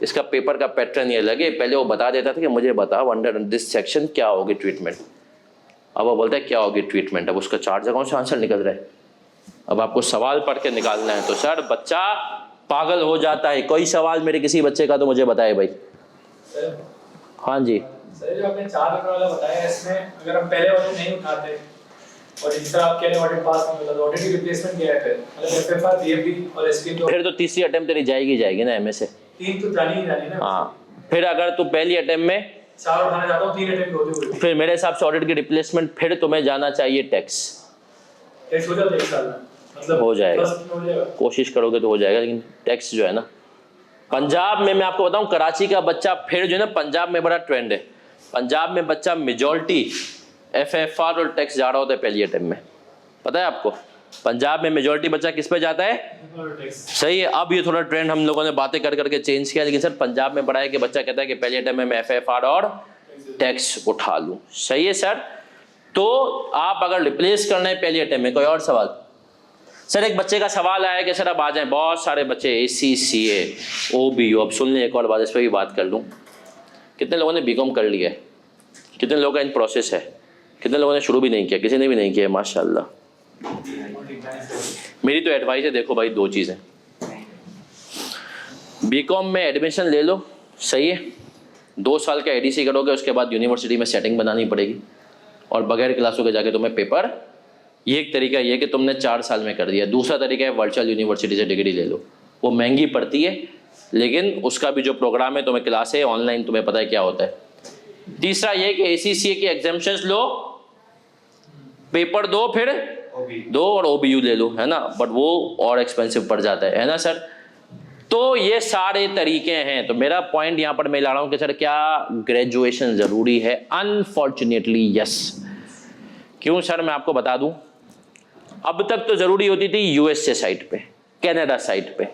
इसका पेपर का पैटर्न ये लगे। पहले वो बता देता था कि मुझे बताओ अंडर दिस सेक्शन क्या होगी ट्रीटमेंट, अब वो बोलता है क्या होगी ट्रीटमेंट। अब उसका 4 जगहों से आंसर निकल रहा है, अब आपको सवाल पढ़ के निकालना है। तो सर बच्चा पागल हो जाता है। कोई सवाल मेरे किसी बच्चे का तो मुझे बताए भाई। हाँ जी सर, जो आपने 4 नंबर वाला बताया, इसमें अगर हम पहले ऑडिट नहीं उठाते और जिस तरह आप कह रहे हैं ऑडिट पास नहीं होता, तो ऑडिट की रिप्लेसमेंट क्या है फिर? मतलब FFR BFD और SPM तो फिर तो तीसरी अटेम्प्ट तेरी जाएगी ना MA से। 3 तो जानी ही जानी ना। हाँ, फिर अगर तू पहली अटेम्प्ट में 4 उठाना चाहता हूँ, 3 अटेम्प्ट होते हुए, फिर मेरे हिसाब से ऑडिट की रिप्लेसमेंट फिर तुम्हें जाना चाहिए टैक्स। टेस्ट हो जाता है 1 साल में, मतलब हो जाएगा, फर्स्ट में हो जाएगा। कोशिश करोगे तो हो जाएगा, लेकिन टैक्स जो है ना पंजाब में, मैं आपको बताऊं कराची का बच्चा फिर जो है ना, पंजाब में बड़ा ट्रेंड है। पंजाब में बच्चा मेजॉरिटी FFR और टैक्स जा रहा होता है पहली अटेम्प्ट में। पता है आपको पंजाब में मेजॉरिटी बच्चा किस पे जाता है? सही है। अब ये थोड़ा ट्रेंड हम लोगों ने बातें कर करके चेंज किया, लेकिन सर पंजाब में बड़ा है कि बच्चा कहता है कि पहली अटेम्प्ट में मैं FFR और टैक्स उठा लूं। सही है सर। तो आप अगर रिप्लेस करना है पहली अटेम्प्ट में, कोई और सवाल? सर एक बच्चे का सवाल आया कि सर अब आ जाए बहुत सारे बच्चे AC CA OBU। अब सुन लें एक और बात, इस पर भी बात कर लूँ। कितने लोगों ने BCom कर लिया है? कितने लोगों का इन प्रोसेस है? कितने लोगों ने शुरू भी नहीं किया? किसी ने भी नहीं किया? माशाल्लाह। मेरी तो एडवाइस है, देखो भाई 2 चीज़ें, BCom में एडमिशन ले लो, सही है, 2 साल का ADC करोगे, उसके बाद यूनिवर्सिटी में सेटिंग बनानी पड़ेगी और बगैर क्लासों के जाके तुम्हें पेपर, ये एक तरीका ये कि तुमने 4 साल में कर दिया। दूसरा तरीका है वर्चुअल यूनिवर्सिटी से डिग्री ले लो, वो महंगी पड़ती है लेकिन उसका भी जो प्रोग्राम है, तुम्हें क्लास है ऑनलाइन, तुम्हें पता है क्या होता है। तीसरा ये कि ACCA की एग्जाम्पशंस लो, पेपर दो, फिर दो और OBU ले लो, है ना, बट वो और एक्सपेंसिव पड़ जाता है ना सर। तो ये सारे तरीके हैं। तो मेरा पॉइंट यहाँ पर मैं ला रहा हूँ कि सर क्या ग्रेजुएशन जरूरी है? Unfortunately yes. क्यों सर? मैं आपको बता दूं, अब तक तो जरूरी होती थी यूएसए साइट पे, कनाडा साइट पे।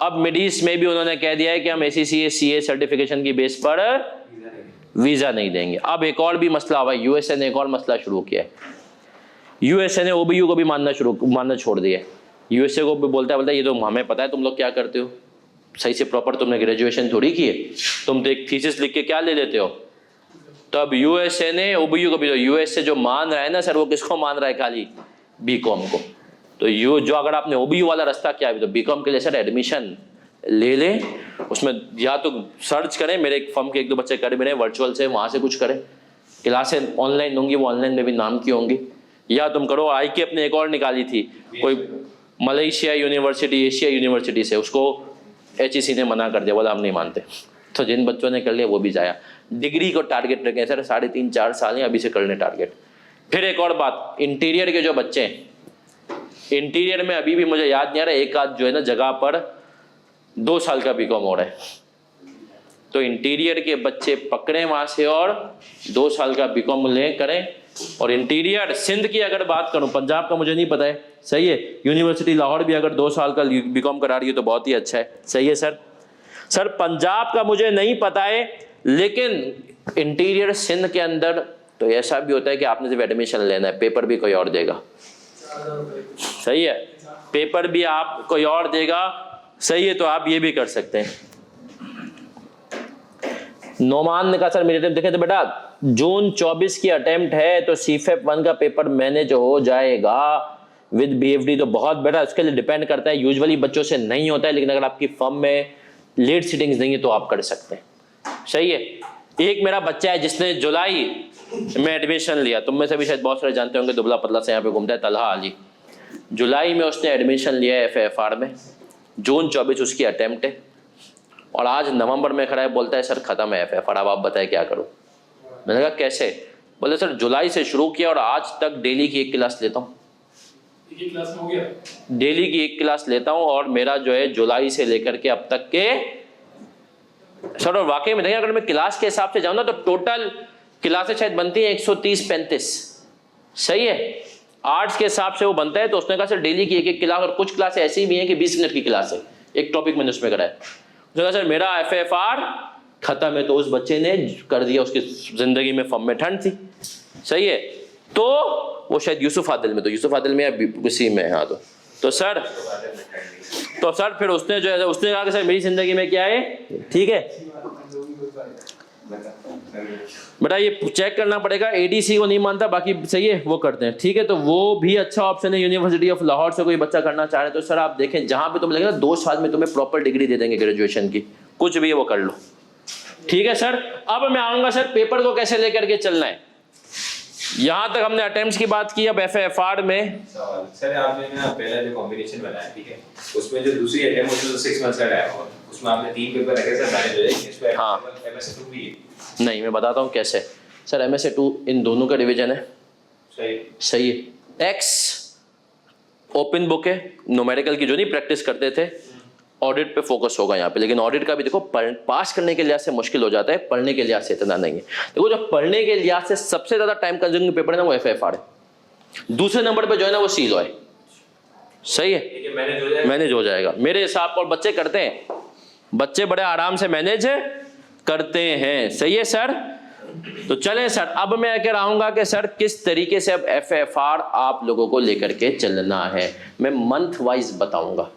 अब मिड ईस्ट में भी उन्होंने कह दिया है कि हम ACCA CA सर्टिफिकेशन की बेस पर वीजा नहीं देंगे। अब एक और भी मसला हुआ, यूएसए ने एक और मसला शुरू किया है। यूएसए ने OBU को भी मानना छोड़ दिया। यूएसए को भी बोलता है ये तो हमें पता है तुम लोग क्या करते हो, सही से प्रॉपर तुमने ग्रेजुएशन थोड़ी की है, तुम तो एक थीसिस लिख के क्या ले लेते हो। तब यूएसए ने OBU को भी, यूएसए जो मान रहा है ना सर, वो किसको मान रहा है, खाली बीकॉम को। तो जो अगर आपने OBU वाला रास्ता किया है तो बीकॉम के लिए सर एडमिशन ले लें, उसमें या तो सर्च करें, मेरे एक फर्म के 1-2 बच्चे कर भी रहे वर्चुअल से, वहाँ से कुछ करें, क्लासें ऑनलाइन होंगी, वो ऑनलाइन में भी नाम की होंगी। या तुम करो IK अपने एक और निकाली थी कोई मलेशिया यूनिवर्सिटी, एशिया यूनिवर्सिटी से, उसको HEC ने मना कर दिया, बोला हम नहीं मानते। तो जिन बच्चों ने कर लिया वो भी जाया। डिग्री को टारगेट रखें सर, 3.5-4 साल हैं अभी से कर लें टारगेट। फिर एक और बात, इंटीरियर के जो बच्चे हैं, इंटीरियर में अभी भी मुझे याद नहीं आ रहा, एक आध जो है ना जगह पर 2 साल का बीकॉम हो रहा है, तो इंटीरियर के बच्चे पकड़ें वहां से और 2 साल का बीकॉम ले करें। और इंटीरियर सिंध की अगर बात करूं, पंजाब का मुझे नहीं पता है, सही है, यूनिवर्सिटी लाहौर भी अगर 2 साल का बीकॉम करा रही है तो बहुत ही अच्छा है, सही है सर। सर पंजाब का मुझे नहीं पता है, लेकिन इंटीरियर सिंध के अंदर तो ऐसा भी होता है कि आपने सिर्फ एडमिशन लेना है, पेपर भी कोई और देगा, सही है, पेपर भी आप कोई और देगा, सही है, तो आप ये भी कर सकते हैं। नोमान ने कहा सर मेरे देखे तो बेटा जून 24 की अटेम्प्ट है, तो CFEP 1 का पेपर मैनेज हो जाएगा विद BFD, तो बहुत बेटा उसके लिए डिपेंड करता है, यूजुअली बच्चों से नहीं होता है, लेकिन अगर आपकी फर्म में लेट सीटिंग्स नहीं है तो आप कर सकते हैं, सही है। एक मेरा बच्चा है जिसने जुलाई में एडमिशन लिया, तुम में से भी शायद बहुत सारे जानते होंगे, दुबला पतला से यहाँ पे घूमता है, तलहा अली। जुलाई में उसने एडमिशन लिया FFR में, जून 24 उसकी अटेम्प्ट है, और आज नवंबर में खड़ा है, बोलता है सर खत्म है FFR, अब आप बताएं क्या करूं। मैंने कहा कैसे, बोले सर जुलाई से शुरू किया और आज तक डेली की 1 क्लास लेता हूँ, क्लास में हो गया, डेली की 1 क्लास लेता हूँ, और मेरा जो है जुलाई से लेकर के अब तक के सर, और वाकई में देखिए अगर मैं क्लास के हिसाब से जाऊँ ना तो टोटल क्लासें शायद बनती है 130-135, सही है, आर्ट्स के हिसाब से वो बनता है। तो उसने कहा सर डेली की 1-1 क्लास, और कुछ क्लासें ऐसी भी हैं कि 20 मिनट की क्लास है, एक टॉपिक मैंने उसमें कराया। उसने कहा सर मेरा FFR खत्म है, तो उस बच्चे ने कर दिया, उसकी जिंदगी में फर्म में ठंड थी, सही है, तो वो शायद यूसुफ आदिल में, तो यूसुफ आदिल में या किसी में, हाँ तो सर फिर उसने जो है उसने कहा कि सर मेरी जिंदगी में क्या है, ठीक है बेटा ये चेक करना पड़ेगा, ADC को नहीं मानता, बाकी सही है वो करते हैं, ठीक है, तो वो भी अच्छा ऑप्शन है। यूनिवर्सिटी ऑफ लाहौर से कोई बच्चा करना चाह रहे तो सर आप देखें, जहां पे तुम्हें लगेगा 2 साल में तुम्हें प्रॉपर डिग्री दे देंगे ग्रेजुएशन की, कुछ भी है वो कर लो, ठीक है सर। अब मैं आऊंगा सर पेपर को कैसे लेकर के चलना है। यहां तक हमने अटेम्प्ट्स की बात की, अब FFR में सर आपने ना पहला जो कॉम्बिनेशन बनाया, ठीक है, उसमें जो दूसरी अटेम्प्ट होती है तो 6 मंथ्स का टाइम और उसमें आपने 3 पेपर रखे सर, मैनेज हो जाएगी इस पे। हाँ। MSA2 भी है, नहीं मैं बताता हूँ कैसे सर, MSA2 इन दोनों का डिवीजन है, सही है, X ओपन बुक है, न्यूमेरिकल की जो नहीं प्रैक्टिस करते थे, ऑडिट पे फोकस होगा यहाँ पे, लेकिन ऑडिट का भी देखो पास करने के लिहाज से मुश्किल हो जाता है, पढ़ने के लिहाज से इतना नहीं है। देखो जो पढ़ने के लिहाज से सबसे ज्यादा टाइम कंज्यूमिंग पेपर है ना वो FFR है, दूसरे नंबर पे जो है ना वो CLO है, सही है, मैनेज हो जाएगा मेरे हिसाब पर, बच्चे करते हैं, बच्चे बड़े आराम से मैनेज करते हैं, सही है सर। तो चलें सर, अब मैं कह रहूंगा कि सर किस तरीके से अब FFR आप लोगों को लेकर के चलना है, मैं मंथ वाइज बताऊंगा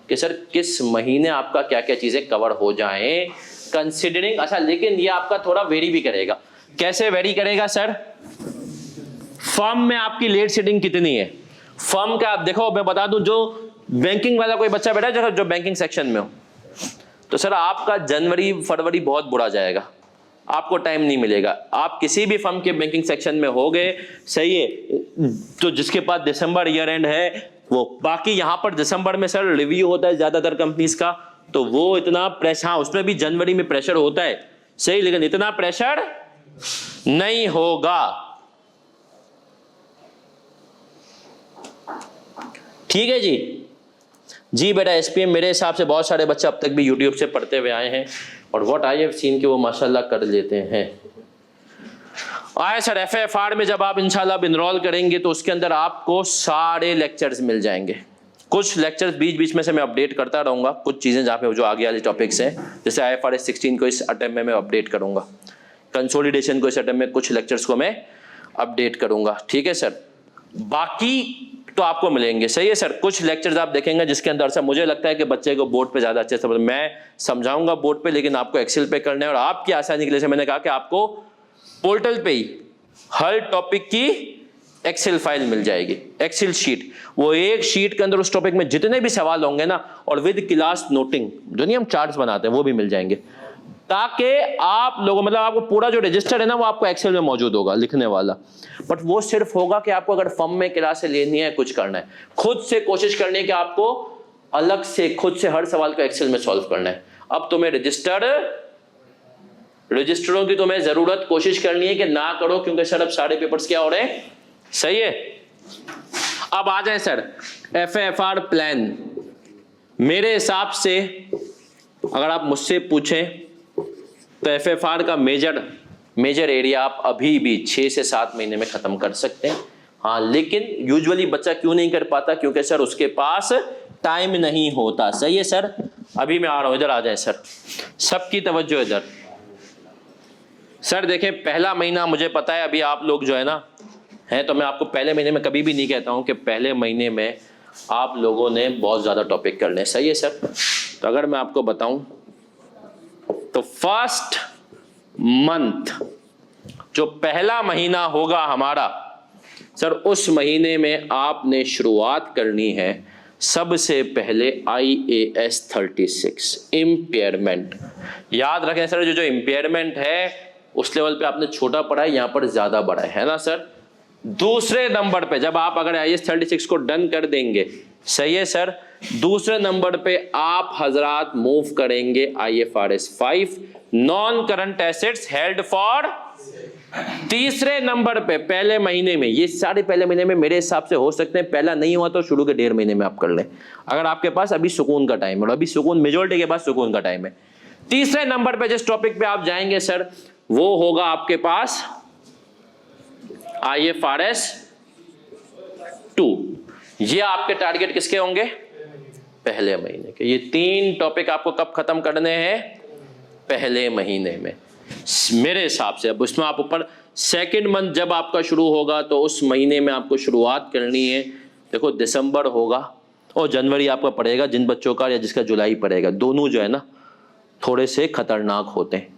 कि सर किस महीने आपका क्या क्या चीजें कवर हो जाएं कंसिडरिंग, अच्छा लेकिन ये आपका थोड़ा वेरी भी करेगा, कैसे वेरी करेगा सर, फर्म में आपकी लेट सीटिंग कितनी है, फर्म का आप देखो, मैं बता दूं जो बैंकिंग वाला कोई बच्चा बैठा है जो बैंकिंग सेक्शन में हो, तो सर आपका जनवरी फरवरी बहुत बुरा जाएगा, आपको टाइम नहीं मिलेगा, आप किसी भी फर्म के बैंकिंग सेक्शन में हो गए, सही है, तो जिसके पास दिसंबर ईयर एंड है वो, बाकी यहां पर दिसंबर में सर रिव्यू होता है ज्यादातर कंपनीज का, तो वो इतना प्रेशर, हाँ उसमें भी जनवरी में प्रेशर होता है, सही, लेकिन इतना प्रेशर नहीं होगा, ठीक है जी बेटा। SPM मेरे हिसाब से बहुत सारे बच्चे अब तक भी यूट्यूब से पढ़ते हुए आए हैं, और व्हाट आई हैव सीन कि वो माशाल्लाह कर लेते हैं। आए सर FFR में जब आप इंशाल्लाह इनरोल करेंगे तो उसके अंदर आपको सारे लेक्चर्स मिल जाएंगे। कुछ लेक्चर्स बीच बीच में से मैं अपडेट करता रहूँगा, कुछ चीज़ें जहाँ पे जो आगे वाले टॉपिक्स हैं, जैसे IFRS 16 को इस अटेम्प्ट में मैं अपडेट करूँगा, कंसोलिडेशन को इस अटेम्प्ट में कुछ लेक्चर्स को मैं अपडेट करूँगा, ठीक है सर। बाकी तो आपको मिलेंगे, सही है सर। कुछ लेक्चर्स आप देखेंगे जिसके अंदर से मुझे लगता है कि बच्चे को बोर्ड पे ज़्यादा अच्छे से मैं समझाऊंगा बोर्ड पे, लेकिन आपको एक्सेल पे करना है। और आपकी आसानी के लिए से मैंने कहा कि आपको पोर्टल पे ही हर टॉपिक की एक्सेल फाइल मिल जाएगी, एक्सेल शीट। वो एक शीट के अंदर उस टॉपिक में जितने भी सवाल होंगे ना, और विद क्लास नोटिंग जो नहीं हम चार्ट्स बनाते हैं वो भी मिल जाएंगे, ताकि आप लोगों मतलब आपको पूरा जो रजिस्टर है ना वो आपको एक्सेल में मौजूद होगा लिखने वाला। बट वो सिर्फ होगा कि आपको अगर फर्म में क्लासें लेनी है, कुछ करना है, खुद से कोशिश करनी है कि आपको अलग से खुद से हर सवाल को एक्सेल में सॉल्व करना है। अब तुम्हें रजिस्टरों की तुम्हें जरूरत कोशिश करनी है कि ना करो, क्योंकि सर अब सारे पेपर्स क्या हो रहे हैं, सही है। अब आ जाए सर FFR प्लान। मेरे हिसाब से अगर आप मुझसे पूछें तो FFR का मेजर एरिया आप अभी भी 6 से 7 महीने में खत्म कर सकते हैं। हाँ, लेकिन यूजुअली बच्चा क्यों नहीं कर पाता, क्योंकि सर उसके पास टाइम नहीं होता, सही है सर। अभी मैं आ रहा हूं, इधर आ जाए सर, सबकी तवज्जो इधर। सर देखें, पहला महीना मुझे पता है अभी आप लोग जो है ना हैं, तो मैं आपको पहले महीने में कभी भी नहीं कहता हूं कि पहले महीने में आप लोगों ने बहुत ज्यादा टॉपिक करने, सही है सर। तो अगर मैं आपको बताऊं तो फर्स्ट मंथ जो पहला महीना होगा हमारा सर, उस महीने में आपने शुरुआत करनी है सबसे पहले IAS 36 इम्पेयरमेंट। याद रखें सर, जो इम्पेयरमेंट है उस लेवल पे आपने छोटा पढ़ा है, यहां पर ज्यादा बड़ा है ना सर। दूसरे नंबर पे जब आप अगर IAS 36 को डन कर देंगे, सही है सर, दूसरे नंबर पे आप हजरात मूव करेंगे IFRS 5 non current assets held for. तीसरे नंबर पे पहले महीने में, ये सारे पहले महीने में मेरे हिसाब से हो सकते हैं, पहला नहीं हुआ तो शुरू के 1.5 महीने में आप कर लें, अगर आपके पास अभी सुकून का टाइम है। और अभी सुकून मेजोरिटी के पास सुकून का टाइम है। तीसरे नंबर पे जिस टॉपिक पे आप जाएंगे सर, वो होगा आपके पास IFRS 2। ये आपके टारगेट किसके होंगे, पहले महीने के। ये 3 टॉपिक आपको कब खत्म करने हैं, पहले महीने में मेरे हिसाब से। अब उसमें आप ऊपर सेकंड मंथ जब आपका शुरू होगा तो उस महीने में आपको शुरुआत करनी है। देखो दिसंबर होगा और जनवरी आपका पड़ेगा, जिन बच्चों का या जिसका जुलाई पड़ेगा, दोनों जो है ना थोड़े से खतरनाक होते हैं।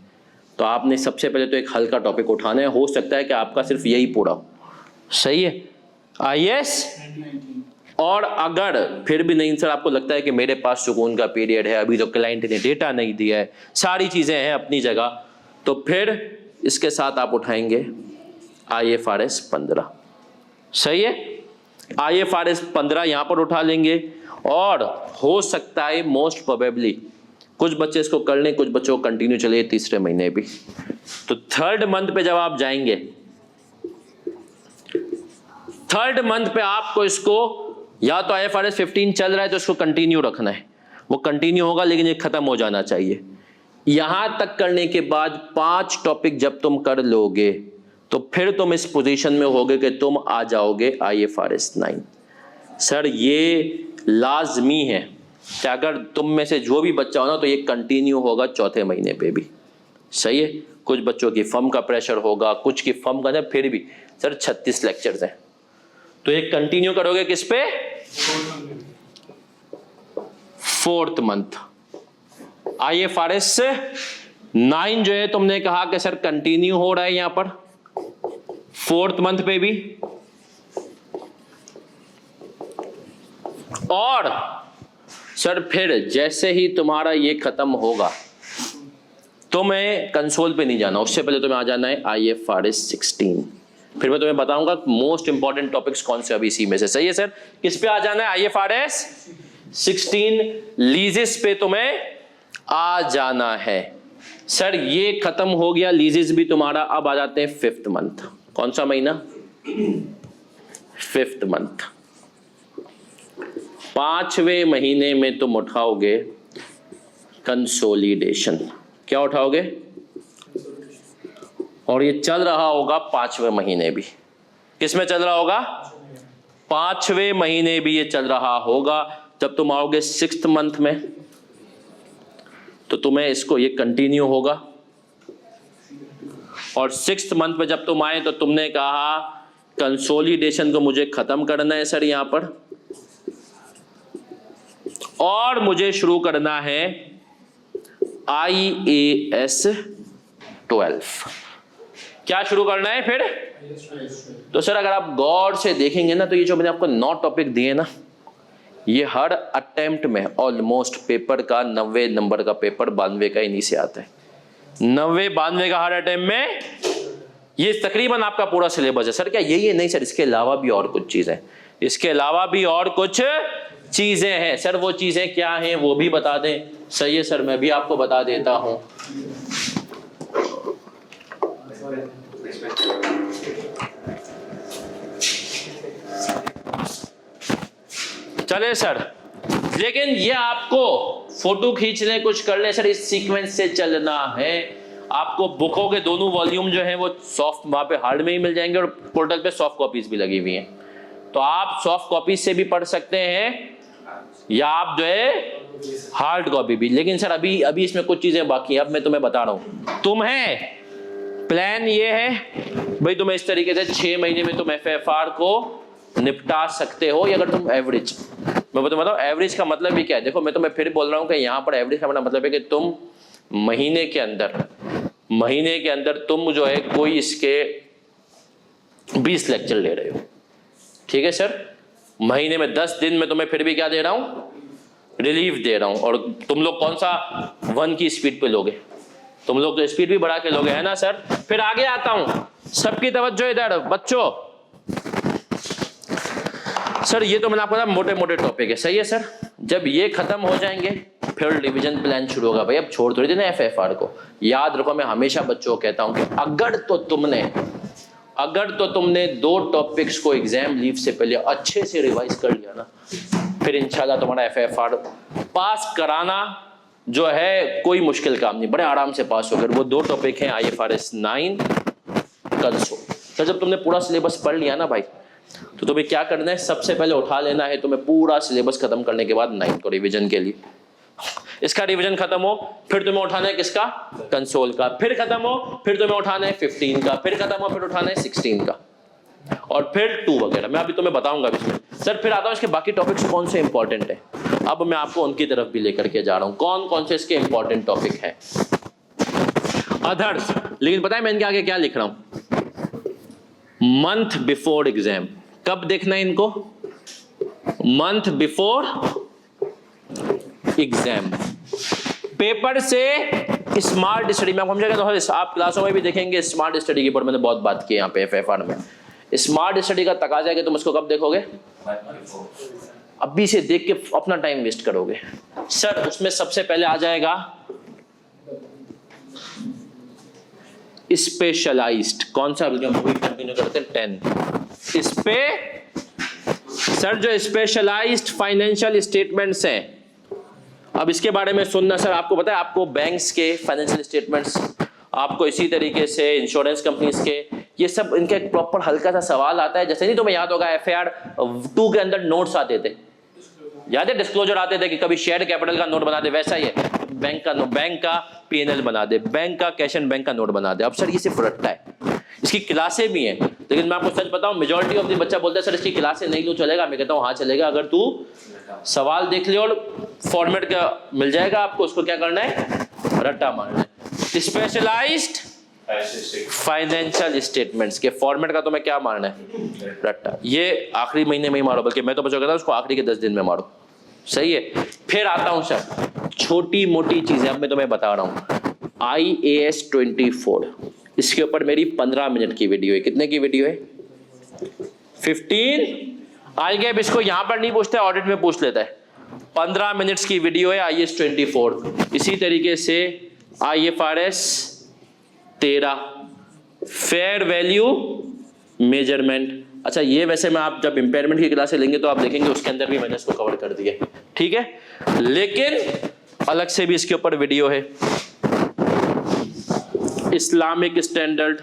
तो आपने सबसे पहले तो एक हल्का टॉपिक उठाना है, हो सकता है कि आपका सिर्फ यही पूरा हो, सही है IAS। और अगर फिर भी नहीं सर, आपको लगता है कि मेरे पास सुकून का पीरियड है, अभी तो क्लाइंट ने डेटा नहीं दिया है, सारी चीजें हैं अपनी जगह, तो फिर इसके साथ आप उठाएंगे IFRS 15, सही है। IFRS 15 यहां पर उठा लेंगे। और हो सकता है मोस्ट प्रोबेबली कुछ बच्चे इसको कर लें, कुछ बच्चों को कंटिन्यू चले तीसरे महीने भी। तो थर्ड मंथ पे जब आप जाएंगे, थर्ड मंथ पे आपको इसको या तो IFRS 15 चल रहा है तो इसको कंटिन्यू रखना है, वो कंटिन्यू होगा, लेकिन ये खत्म हो जाना चाहिए। यहां तक करने के बाद 5 टॉपिक जब तुम कर लोगे तो फिर तुम इस पोजीशन में होगे कि तुम आ जाओगे IFRS 9। सर ये लाजमी है कि अगर तुम में से जो भी बच्चा हो ना, तो ये कंटिन्यू होगा चौथे महीने पे भी, सही है। कुछ बच्चों की फर्म का प्रेशर होगा, कुछ की फर्म का, फिर भी सर 36 लेक्चर्स हैं, तो ये कंटिन्यू करोगे किस पे, 4th मंथ। IFRS 9 जो है तुमने कहा कि सर कंटिन्यू हो रहा है यहां पर 4th मंथ पे भी। और सर फिर जैसे ही तुम्हारा ये खत्म होगा, तुम्हें कंसोल पे नहीं जाना, उससे पहले तुम्हें आ जाना है IFRS 16। फिर मैं तुम्हें बताऊंगा मोस्ट इंपॉर्टेंट टॉपिक्स कौन से अभी इसी में से, सही है सर। किस पे आ जाना है, IFRS 16 लीजेस पे तुम्हें आ जाना है। सर ये खत्म हो गया लीजेस भी तुम्हारा। अब आ जाते हैं 5th मंथ। कौन सा महीना, 5th मंथ। 5वें महीने में तुम उठाओगे कंसोलिडेशन। क्या उठाओगे, और ये चल रहा होगा 5वें महीने भी। किसमें चल रहा होगा? 5वें महीने भी ये चल रहा होगा। जब तुम आओगे 6th मंथ में तो तुम्हें इसको ये कंटिन्यू होगा, और 6th मंथ में जब तुम आए तो तुमने कहा कंसोलिडेशन को मुझे खत्म करना है सर यहां पर, और मुझे शुरू करना है IAS 12। क्या शुरू करना है फिर? तो सर अगर आप गौर से देखेंगे ना तो ये जो मैंने आपको 9 टॉपिक दिए ना, ये हर अटेम्प्ट में ऑलमोस्ट पेपर का 90 नंबर का पेपर 92 का इन्हीं से आता है। 90-92 का हर अटेम्प्ट में, ये तकरीबन आपका पूरा सिलेबस है। सर क्या यही है? नहीं सर, इसके अलावा भी और कुछ चीजें, इसके अलावा भी और कुछ चीजें हैं। सर वो चीजें क्या हैं वो भी बता दें। सही है सर, मैं भी आपको बता देता हूं। चले सर, लेकिन ये आपको फोटो खींच लें, कुछ कर लें सर, इस सीक्वेंस से चलना है। आपको बुकों के दोनों वॉल्यूम जो है वो सॉफ्ट वहां पे हार्ड में ही मिल जाएंगे, और पोर्टल पे सॉफ्ट कॉपीज भी लगी हुई हैं, तो आप सॉफ्ट कॉपीज से भी पढ़ सकते हैं या आप जो है हार्ड कॉपी भी। लेकिन सर अभी इसमें कुछ चीजें बाकी हैं, अब मैं तुम्हें बता रहा हूं। तुम्हें प्लान ये है भाई, तुम्हें इस तरीके से 6 महीने में तुम FFR को निपटा सकते हो। या अगर तुम एवरेज, मैं तुम्हें बताऊं एवरेज का मतलब भी क्या है। देखो मैं तुम्हें फिर बोल रहा हूं कि यहाँ पर एवरेज का मतलब है कि तुम महीने के अंदर तुम जो है कोई इसके 20 लेक्चर ले रहे हो, ठीक है सर। महीने में 10 दिन में तुम्हें फिर भी क्या दे रहा हूं? रिलीफ दे रहा हूं। और तुम लोग कौन सा 1 की स्पीड पे लोगे? तुम लोग तो स्पीड भी बढ़ा के लोगे, है ना सर। फिर आगे आता हूं, सबकी तवज्जो इधर बच्चों। सर ये तो मैंने आपको बताया मोटे मोटे टॉपिक है, सही है सर। जब ये खत्म हो जाएंगे फिर डिवीजन प्लान शुरू होगा। भाई अब छोड़ थोड़ी देना FFR को। याद रखो, मैं हमेशा बच्चों को कहता हूं कि अगर तो तुमने 2 टॉपिक्स को एग्जाम लीव से पहले अच्छे से रिवाइज कर लिया ना, फिर इंशाल्लाह तुम्हारा FFR पास कराना जो है कोई मुश्किल काम नहीं, बड़े आराम से पास होकर। वो 2 टॉपिक हैं IFRS 9 कंसोल। तो जब तुमने पूरा सिलेबस पढ़ लिया ना भाई, तो तुम्हें क्या करना है? सबसे पहले उठा लेना है तुम्हें पूरा सिलेबस खत्म करने के बाद 9 को रिवीजन के लिए। इसका रिवीजन खत्म हो, फिर तुम्हें उठाना है किसका? कंसोल का। फिर खत्म हो, फिर तुम्हें उठाना है 15 का। फिर खत्म हो, फिर उठाना है 16 का, और फिर 2 वगैरह। मैं अभी तुम्हें बताऊंगा इसमें। सर फिर आता हूं इसके बाकी टॉपिक्स कौन से इंपॉर्टेंट है। अब मैं आपको उनकी तरफ भी लेकर के जा रहा हूं, कौन कौन से इसके इंपॉर्टेंट टॉपिक है। अदर्स, लेकिन पता है मैं इनके आगे क्या लिख रहा हूं? Month before exam. कब देखना है इनको? Month before exam. पेपर से स्मार्ट स्टडी में समझेगा। आप क्लासों में भी देखेंगे स्मार्ट स्टडी के ऊपर मैंने बहुत बात की यहाँ पे FFR में। स्मार्ट स्टडी का तकाजा है कि तुम इसको कब देखोगे? अभी से देख के अपना टाइम वेस्ट करोगे सर। उसमें सबसे पहले आ जाएगा स्पेशलाइज्ड। कौन सा कंटिन्यू करते हैं? 10। इस पे सर जो स्पेशलाइज्ड फाइनेंशियल स्टेटमेंट्स हैं, अब इसके बारे में सुनना सर। आपको पता है आपको बैंक्स के फाइनेंशियल स्टेटमेंट्स, आपको इसी तरीके से इंश्योरेंस कंपनीज के, ये सब इनका एक प्रॉपर हल्का सा सवाल आता है। जैसे नहीं तुम्हें याद होगा FAR 2 के अंदर नोट्स आते थे, याद है? डिस्क्लोजर आते थे कि कभी शेयर कैपिटल का नोट बना दे, वैसा ही है बैंक का P&L बना दे, बैंक का कैश एंड बैंक का नोट बना दे। अब सर ये सिर्फ रट्टा है, इसकी क्लासें भी हैं। लेकिन मैं आपको सच बताऊं, मेजॉरिटी ऑफ द बच्चा बोलता है सर इसकी क्लासें नहीं लो चलेगा। मैं कहता हूं हाँ चलेगा, अगर तू सवाल देख ले और फॉर्मेट का मिल जाएगा आपको, उसको क्या करना है? रट्टा मारना है। स्पेशलाइज्ड फाइनेंशियल स्टेटमेंट्स के फॉर्मेट का तुम्हें क्या मारना है? रट्टा। ये आखिरी महीने में ही मारो, बल्कि मैं तो बच्चों कहता हूं उसको आखिरी के 10 दिन में मारो, सही है। फिर आता हूं सर छोटी मोटी चीजें, अब मैं तुम्हें बता रहा हूं। IAS 24, इसके ऊपर मेरी 15 मिनट की वीडियो है। कितने की वीडियो है? 15। आई गैप इसको यहां पर नहीं पूछते, ऑडिट में पूछ लेता है। 15 मिनट्स की वीडियो है IAS 24। इसी तरीके से IFRS 13 फेयर वैल्यू मेजरमेंट। अच्छा ये वैसे मैं आप जब इंपेयरमेंट की क्लासें लेंगे तो आप देखेंगे उसके अंदर भी मैंने इसको कवर कर दिया, ठीक है। लेकिन अलग से भी इसके ऊपर वीडियो है। इस्लामिक स्टैंडर्ड,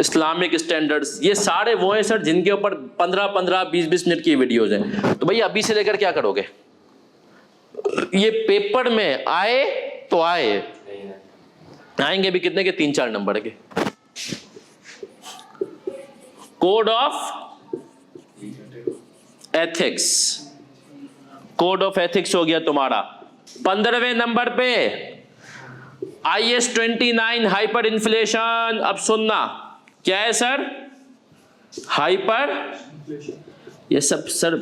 इस्लामिक स्टैंडर्ड्स, ये सारे वो हैं सर जिनके ऊपर 15-15, 20-20 मिनट की वीडियोज हैं। तो भैया अभी से लेकर क्या करोगे, ये पेपर में आए तो आए, आएंगे भी कितने के, 3-4 नंबर के। Code of ethics, code of ethics हो गया तुम्हारा। 15वें नंबर पे IS 29 हाइपर इन्फ्लेशन। अब सुनना क्या है सर, हाइपर, ये सब सर।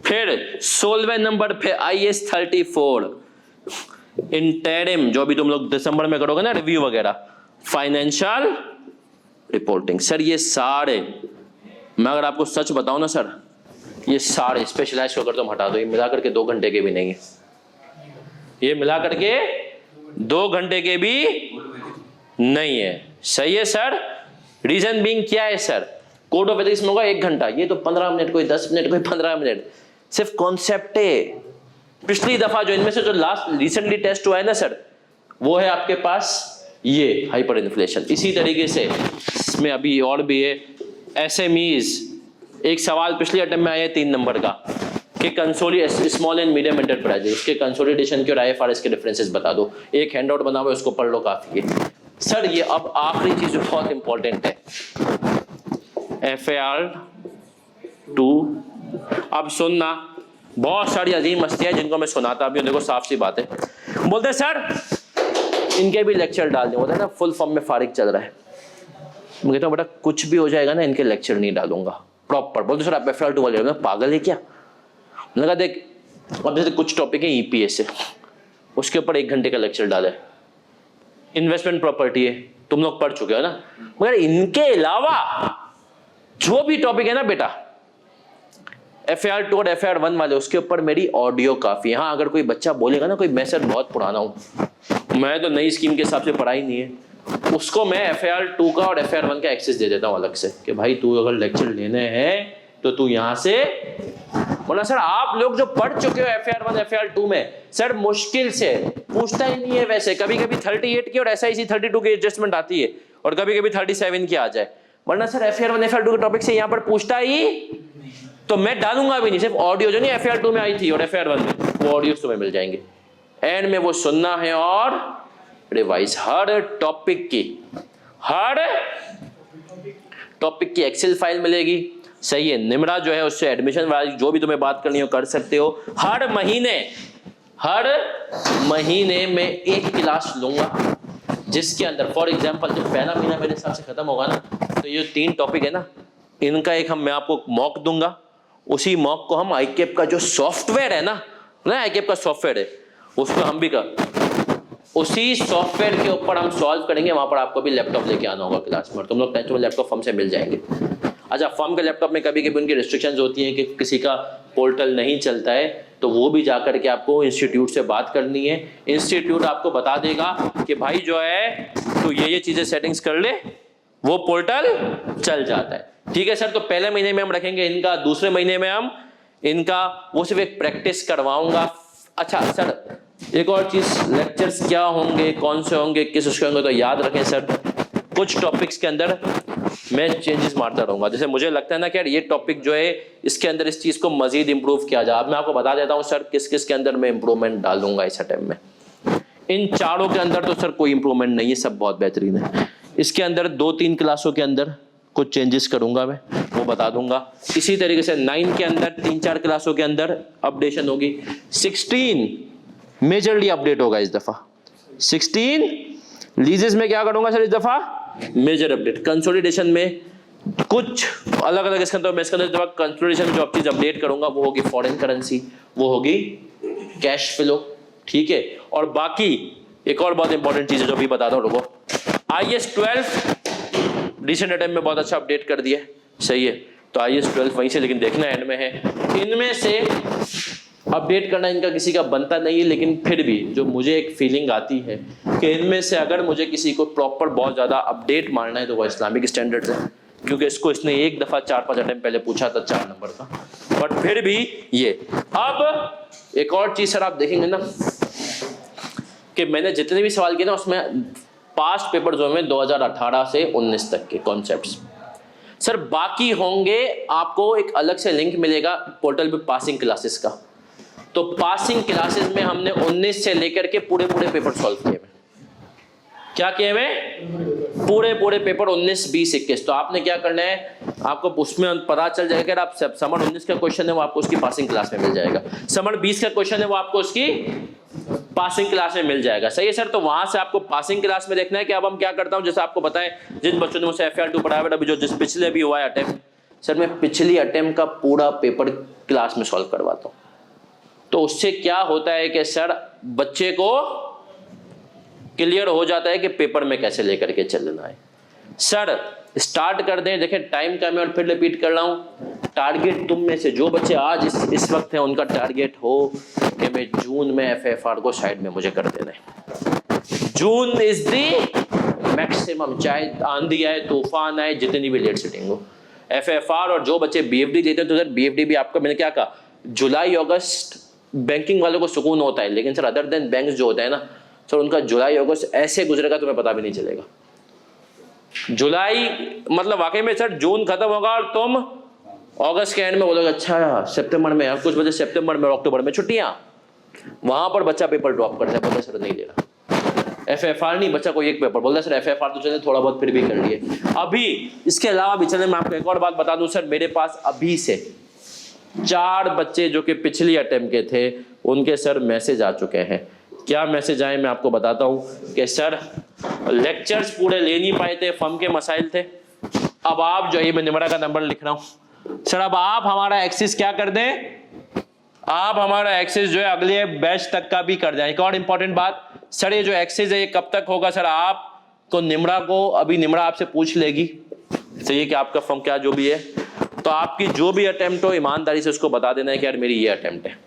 फिर 16वें नंबर पे IS 34 इंटरिम, जो भी तुम लोग दिसंबर में करोगे ना रिव्यू वगैरह, फाइनेंशियल रिपोर्टिंग। सर ये सारे, मैं अगर आपको सच बताऊं ना सर, ये सारे स्पेशलाइज को अगर तुम हटा दो, ये मिला करके 2 घंटे के भी नहीं है, ये मिला करके 2 घंटे के भी नहीं है। सही है सर। रीजन बीइंग क्या है सर, कोड ऑफ एथिक्स में होगा 1 घंटा, ये तो 15 मिनट, कोई 10 मिनट, कोई 15 मिनट, सिर्फ कॉन्सेप्ट है। पिछली दफा जो इनमें से जो लास्ट रिसेंटली टेस्ट हुआ है ना सर, वो है आपके पास ये हाइपर इन्फ्लेशन। इसी तरीके से इसमें अभी और भी है, एसएमईज। एक सवाल पिछले अटेम्प्ट में आया है 3 नंबर का कि स्मॉल एंड मीडियम एंटरप्राइजेस, उसके कंसोलिडेशन के और IFRS के डिफरेंसेस बता दो। एक हैंडआउट बना हुआ है, उसको पढ़ लो, काफी है सर। ये अब आखिरी चीज जो बहुत इंपॉर्टेंट है, FAR 2। अब सुनना, बहुत सारी अजीम मस्तियां जिनको मैं सुनाता भी हूं, देखो साफ सी बात है। बोलते हैं सर इनके भी लेक्चर डाल दें, होता है ना फुल फॉर्म में फारिग चल रहा है। मैं कहता हूँ बेटा कुछ भी हो जाएगा ना, इनके लेक्चर नहीं डालूंगा प्रॉपर। बोलते सर आप FAR 2 वाले पागल है क्या? लगा देख, अब जैसे कुछ टॉपिक है EPS है, उसके ऊपर 1 घंटे का लेक्चर डाला है। इन्वेस्टमेंट प्रॉपर्टी है, तुम लोग पढ़ चुके हो ना, मगर इनके अलावा जो भी टॉपिक है ना बेटा, FAR 2 और FAR 1 वाले, उसके ऊपर मेरी ऑडियो काफी है। हाँ अगर कोई बच्चा बोलेगा ना कोई मैं सर बहुत पुराना हूं, मैं तो नई स्कीम के हिसाब से पढ़ाई नहीं है, उसको मैं FAR 2 का और FAR 1 का एक्सेस दे देता हूं अलग से कि भाई तू अगर लेक्चर लेने हैं तो तू यहां से। बोला सर आप लोग जो पढ़ चुके हो FAR 1 FAR 2 में, सर मुश्किल से पूछता ही नहीं है वैसे। कभी कभी 38 की और SIC 32 की एडजस्टमेंट आती है, और कभी कभी 37 की आ जाए, वरना सर FAR 1 FAR 2 के टॉपिक से यहां पर पूछता ही, तो मैं डालूंगा भी नहीं। सिर्फ ऑडियो जो नहीं FAR 2 में आई थी और FAR 1 में, वो ऑडियो तुम्हें मिल जाएंगे। एंड में वो सुनना है और रिवाइज। हर टॉपिक की एक्सेल फाइल मिलेगी। सही है। निमरा जो है उससे एडमिशन वाली जो भी तुम्हें बात करनी हो कर सकते हो। हर महीने में एक क्लास लूंगा जिसके अंदर फॉर एग्जांपल जब पहला महीना मेरे हिसाब से खत्म होगा ना, तो ये 3 टॉपिक है ना, इनका एक मैं आपको मॉक दूंगा। उसी मॉक को हम ICAP का जो सॉफ्टवेयर है ना ICAP का सॉफ्टवेयर है, उसको हम भी उसी सॉफ्टवेयर के ऊपर हम सॉल्व करेंगे। वहां पर आपको भी लैपटॉप लेके आना होगा क्लास में, तुम लोग टेंथ में लैपटॉप फर्म से मिल जाएंगे। अच्छा, फर्म के लैपटॉप में कभी कभी उनकी रिस्ट्रिक्शंस होती हैं कि किसी का पोर्टल नहीं चलता है, तो वो भी जाकर के आपको इंस्टीट्यूट से बात करनी है। इंस्टीट्यूट आपको बता देगा कि भाई जो है तो ये चीजें सेटिंग्स कर ले, वो पोर्टल चल जाता है। ठीक है सर। तो पहले महीने में हम रखेंगे इनका, दूसरे महीने में हम इनका वो सिर्फ एक प्रैक्टिस करवाऊंगा। अच्छा सर एक और चीज, लेक्चर्स क्या होंगे, कौन से होंगे, किस उसके होंगे, तो याद रखें सर कुछ टॉपिक्स के अंदर मैं चेंजेस मारता रहूंगा। जैसे मुझे लगता है ना कि यार ये टॉपिक जो है इसके अंदर इस चीज को मजीद इंप्रूव किया जाए। अब मैं आपको बता देता हूँ सर किस किस के अंदर मैं इंप्रूवमेंट डालूंगा इस अटेम्प्ट में। इन चारों के अंदर तो सर कोई इंप्रूवमेंट नहीं है, सब बहुत बेहतरीन है। इसके अंदर 2-3 क्लासों के अंदर कुछ चेंजेस करूंगा मैं, वो बता दूंगा। इसी तरीके से 9 के अंदर 3-4 क्लासों के अंदर अपडेशन होगी। 16 मेजरली अपडेट होगा इस दफा। 16 लीजेस में क्या करूंगा सर इस दफा, मेजर अपडेट। कंसोलिडेशन में कुछ अलग अलग इसके अंदर, मैं इसके अंदर कंसोलिडेशन में जो चीज अपडेट करूंगा वो होगी फॉरेन करेंसी, वो होगी कैश फ्लो। ठीक है। और बाकी एक और बहुत इंपॉर्टेंट चीज है जो भी बताता हूँ, रुको। IS 12 रिसेंट अटेम्प्ट में बहुत अच्छा अपडेट कर दिया। सही है। तो IS 12 वहीं से, लेकिन देखना एंड में है। इनमें से अपडेट करना इनका किसी का बनता नहीं है, लेकिन फिर भी जो मुझे एक फीलिंग आती है कि इनमें से अगर मुझे किसी को प्रॉपर बहुत ज्यादा अपडेट मारना है तो वो इस्लामिक स्टैंडर्ड्स है, क्योंकि इसको इसने एक दफा 4-5 अटेम्प्ट पहले पूछा था 4 नंबर का। बट फिर भी ये, अब एक और चीज सर आप देखेंगे ना कि मैंने जितने भी सवाल किए ना उसमें पास्ट पेपर जो में 2018 से 19 तक के कॉन्सेप्ट्स। सर बाकी होंगे, आपको एक अलग से लिंक मिलेगा पोर्टल पे पासिंग क्लासेस का। तो पासिंग क्लासेस में हमने 19 से लेकर के पूरे पेपर सॉल्व किए हुए। क्या किए हुए? पूरे पेपर 19, 20, 21। तो आपने क्या करना है, आपको उसमें पता चल जाएगा। अगर आप समर 19 का क्वेश्चन है वो आपको उसकी पासिंग क्लास में मिल जाएगा, समर 20 का क्वेश्चन है वो आपको उसकी पासिंग क्लास में मिल जाएगा। सही है सर। तो वहां से आपको पासिंग क्लास में देखना है कि अब हम क्या करता हूं, जैसे आपको बताएं जिन बच्चों ने मुझसे FAR2 पढ़ाया अभी जो जिस पिछले भी हुआ है अटेम्प्ट, सर मैं पिछली अटेम्प्ट का पूरा पेपर क्लास में सॉल्व करवाता हूं। तो उससे क्या होता है कि सर बच्चे को क्लियर हो जाता है कि पेपर में कैसे लेकर के चलना है। सर स्टार्ट कर दें। देखें टाइम का मैं और फिर रिपीट कर रहा हूं, टारगेट तुम में से जो बच्चे आज इस वक्त हैं उनका टारगेट हो कि मैं जून में FFR को साइड में मुझे कर देना है। जून इज द मैक्सिमम, चाहे आंधी आए तूफान आए जितनी भी लेट सिटिंग हो। FFR और जो बच्चे BFD देते हैं तो सर BFD भी आपका, मैंने क्या कहा, जुलाई अगस्त बैंकिंग वालों को सुकून होता है, लेकिन सर अदर देन बैंक जो होता है ना सर उनका जुलाई अगस्त ऐसे गुजरेगा तुम्हें पता भी नहीं चलेगा। जुलाई मतलब वाकई में सर जून खत्म होगा और तुम अगस्त के एंड में बोलोगे अच्छा सितंबर में, कुछ बच्चे सितंबर में अक्टूबर में छुट्टियां, वहां पर बच्चा पेपर ड्रॉप करता है, बोलता सर नहीं ले रहा। FFR नहीं, बच्चा कोई एक पेपर बोलता सर FFR तो चले थोड़ा बहुत फिर भी कर लिए। अभी इसके अलावा भी चले, मैं आपको एक और बात बता दूं सर, मेरे पास अभी से 4 बच्चे जो कि पिछली अटेम्प्ट के थे उनके सर मैसेज आ चुके हैं। क्या मैसेज आए मैं आपको बताता हूं कि सर लेक्चर्स पूरे ले नहीं पाए थे, फर्म के मसाइल थे। अब आप जो है, मैं निमरा का नंबर लिख रहा हूं सर, अब आप हमारा एक्सेस क्या कर दें, आप हमारा एक्सेस जो है अगले बैच तक का भी कर दें। एक और इंपॉर्टेंट बात सर, ये जो एक्सेस है ये कब तक होगा सर, आपको निमरा को अभी निमरा आपसे पूछ लेगी, सही है कि आपका फर्म क्या जो भी है, तो आपकी जो भी अटेम्प्ट हो ईमानदारी से उसको बता देना है कि यार मेरी ये अटेम्प्ट है,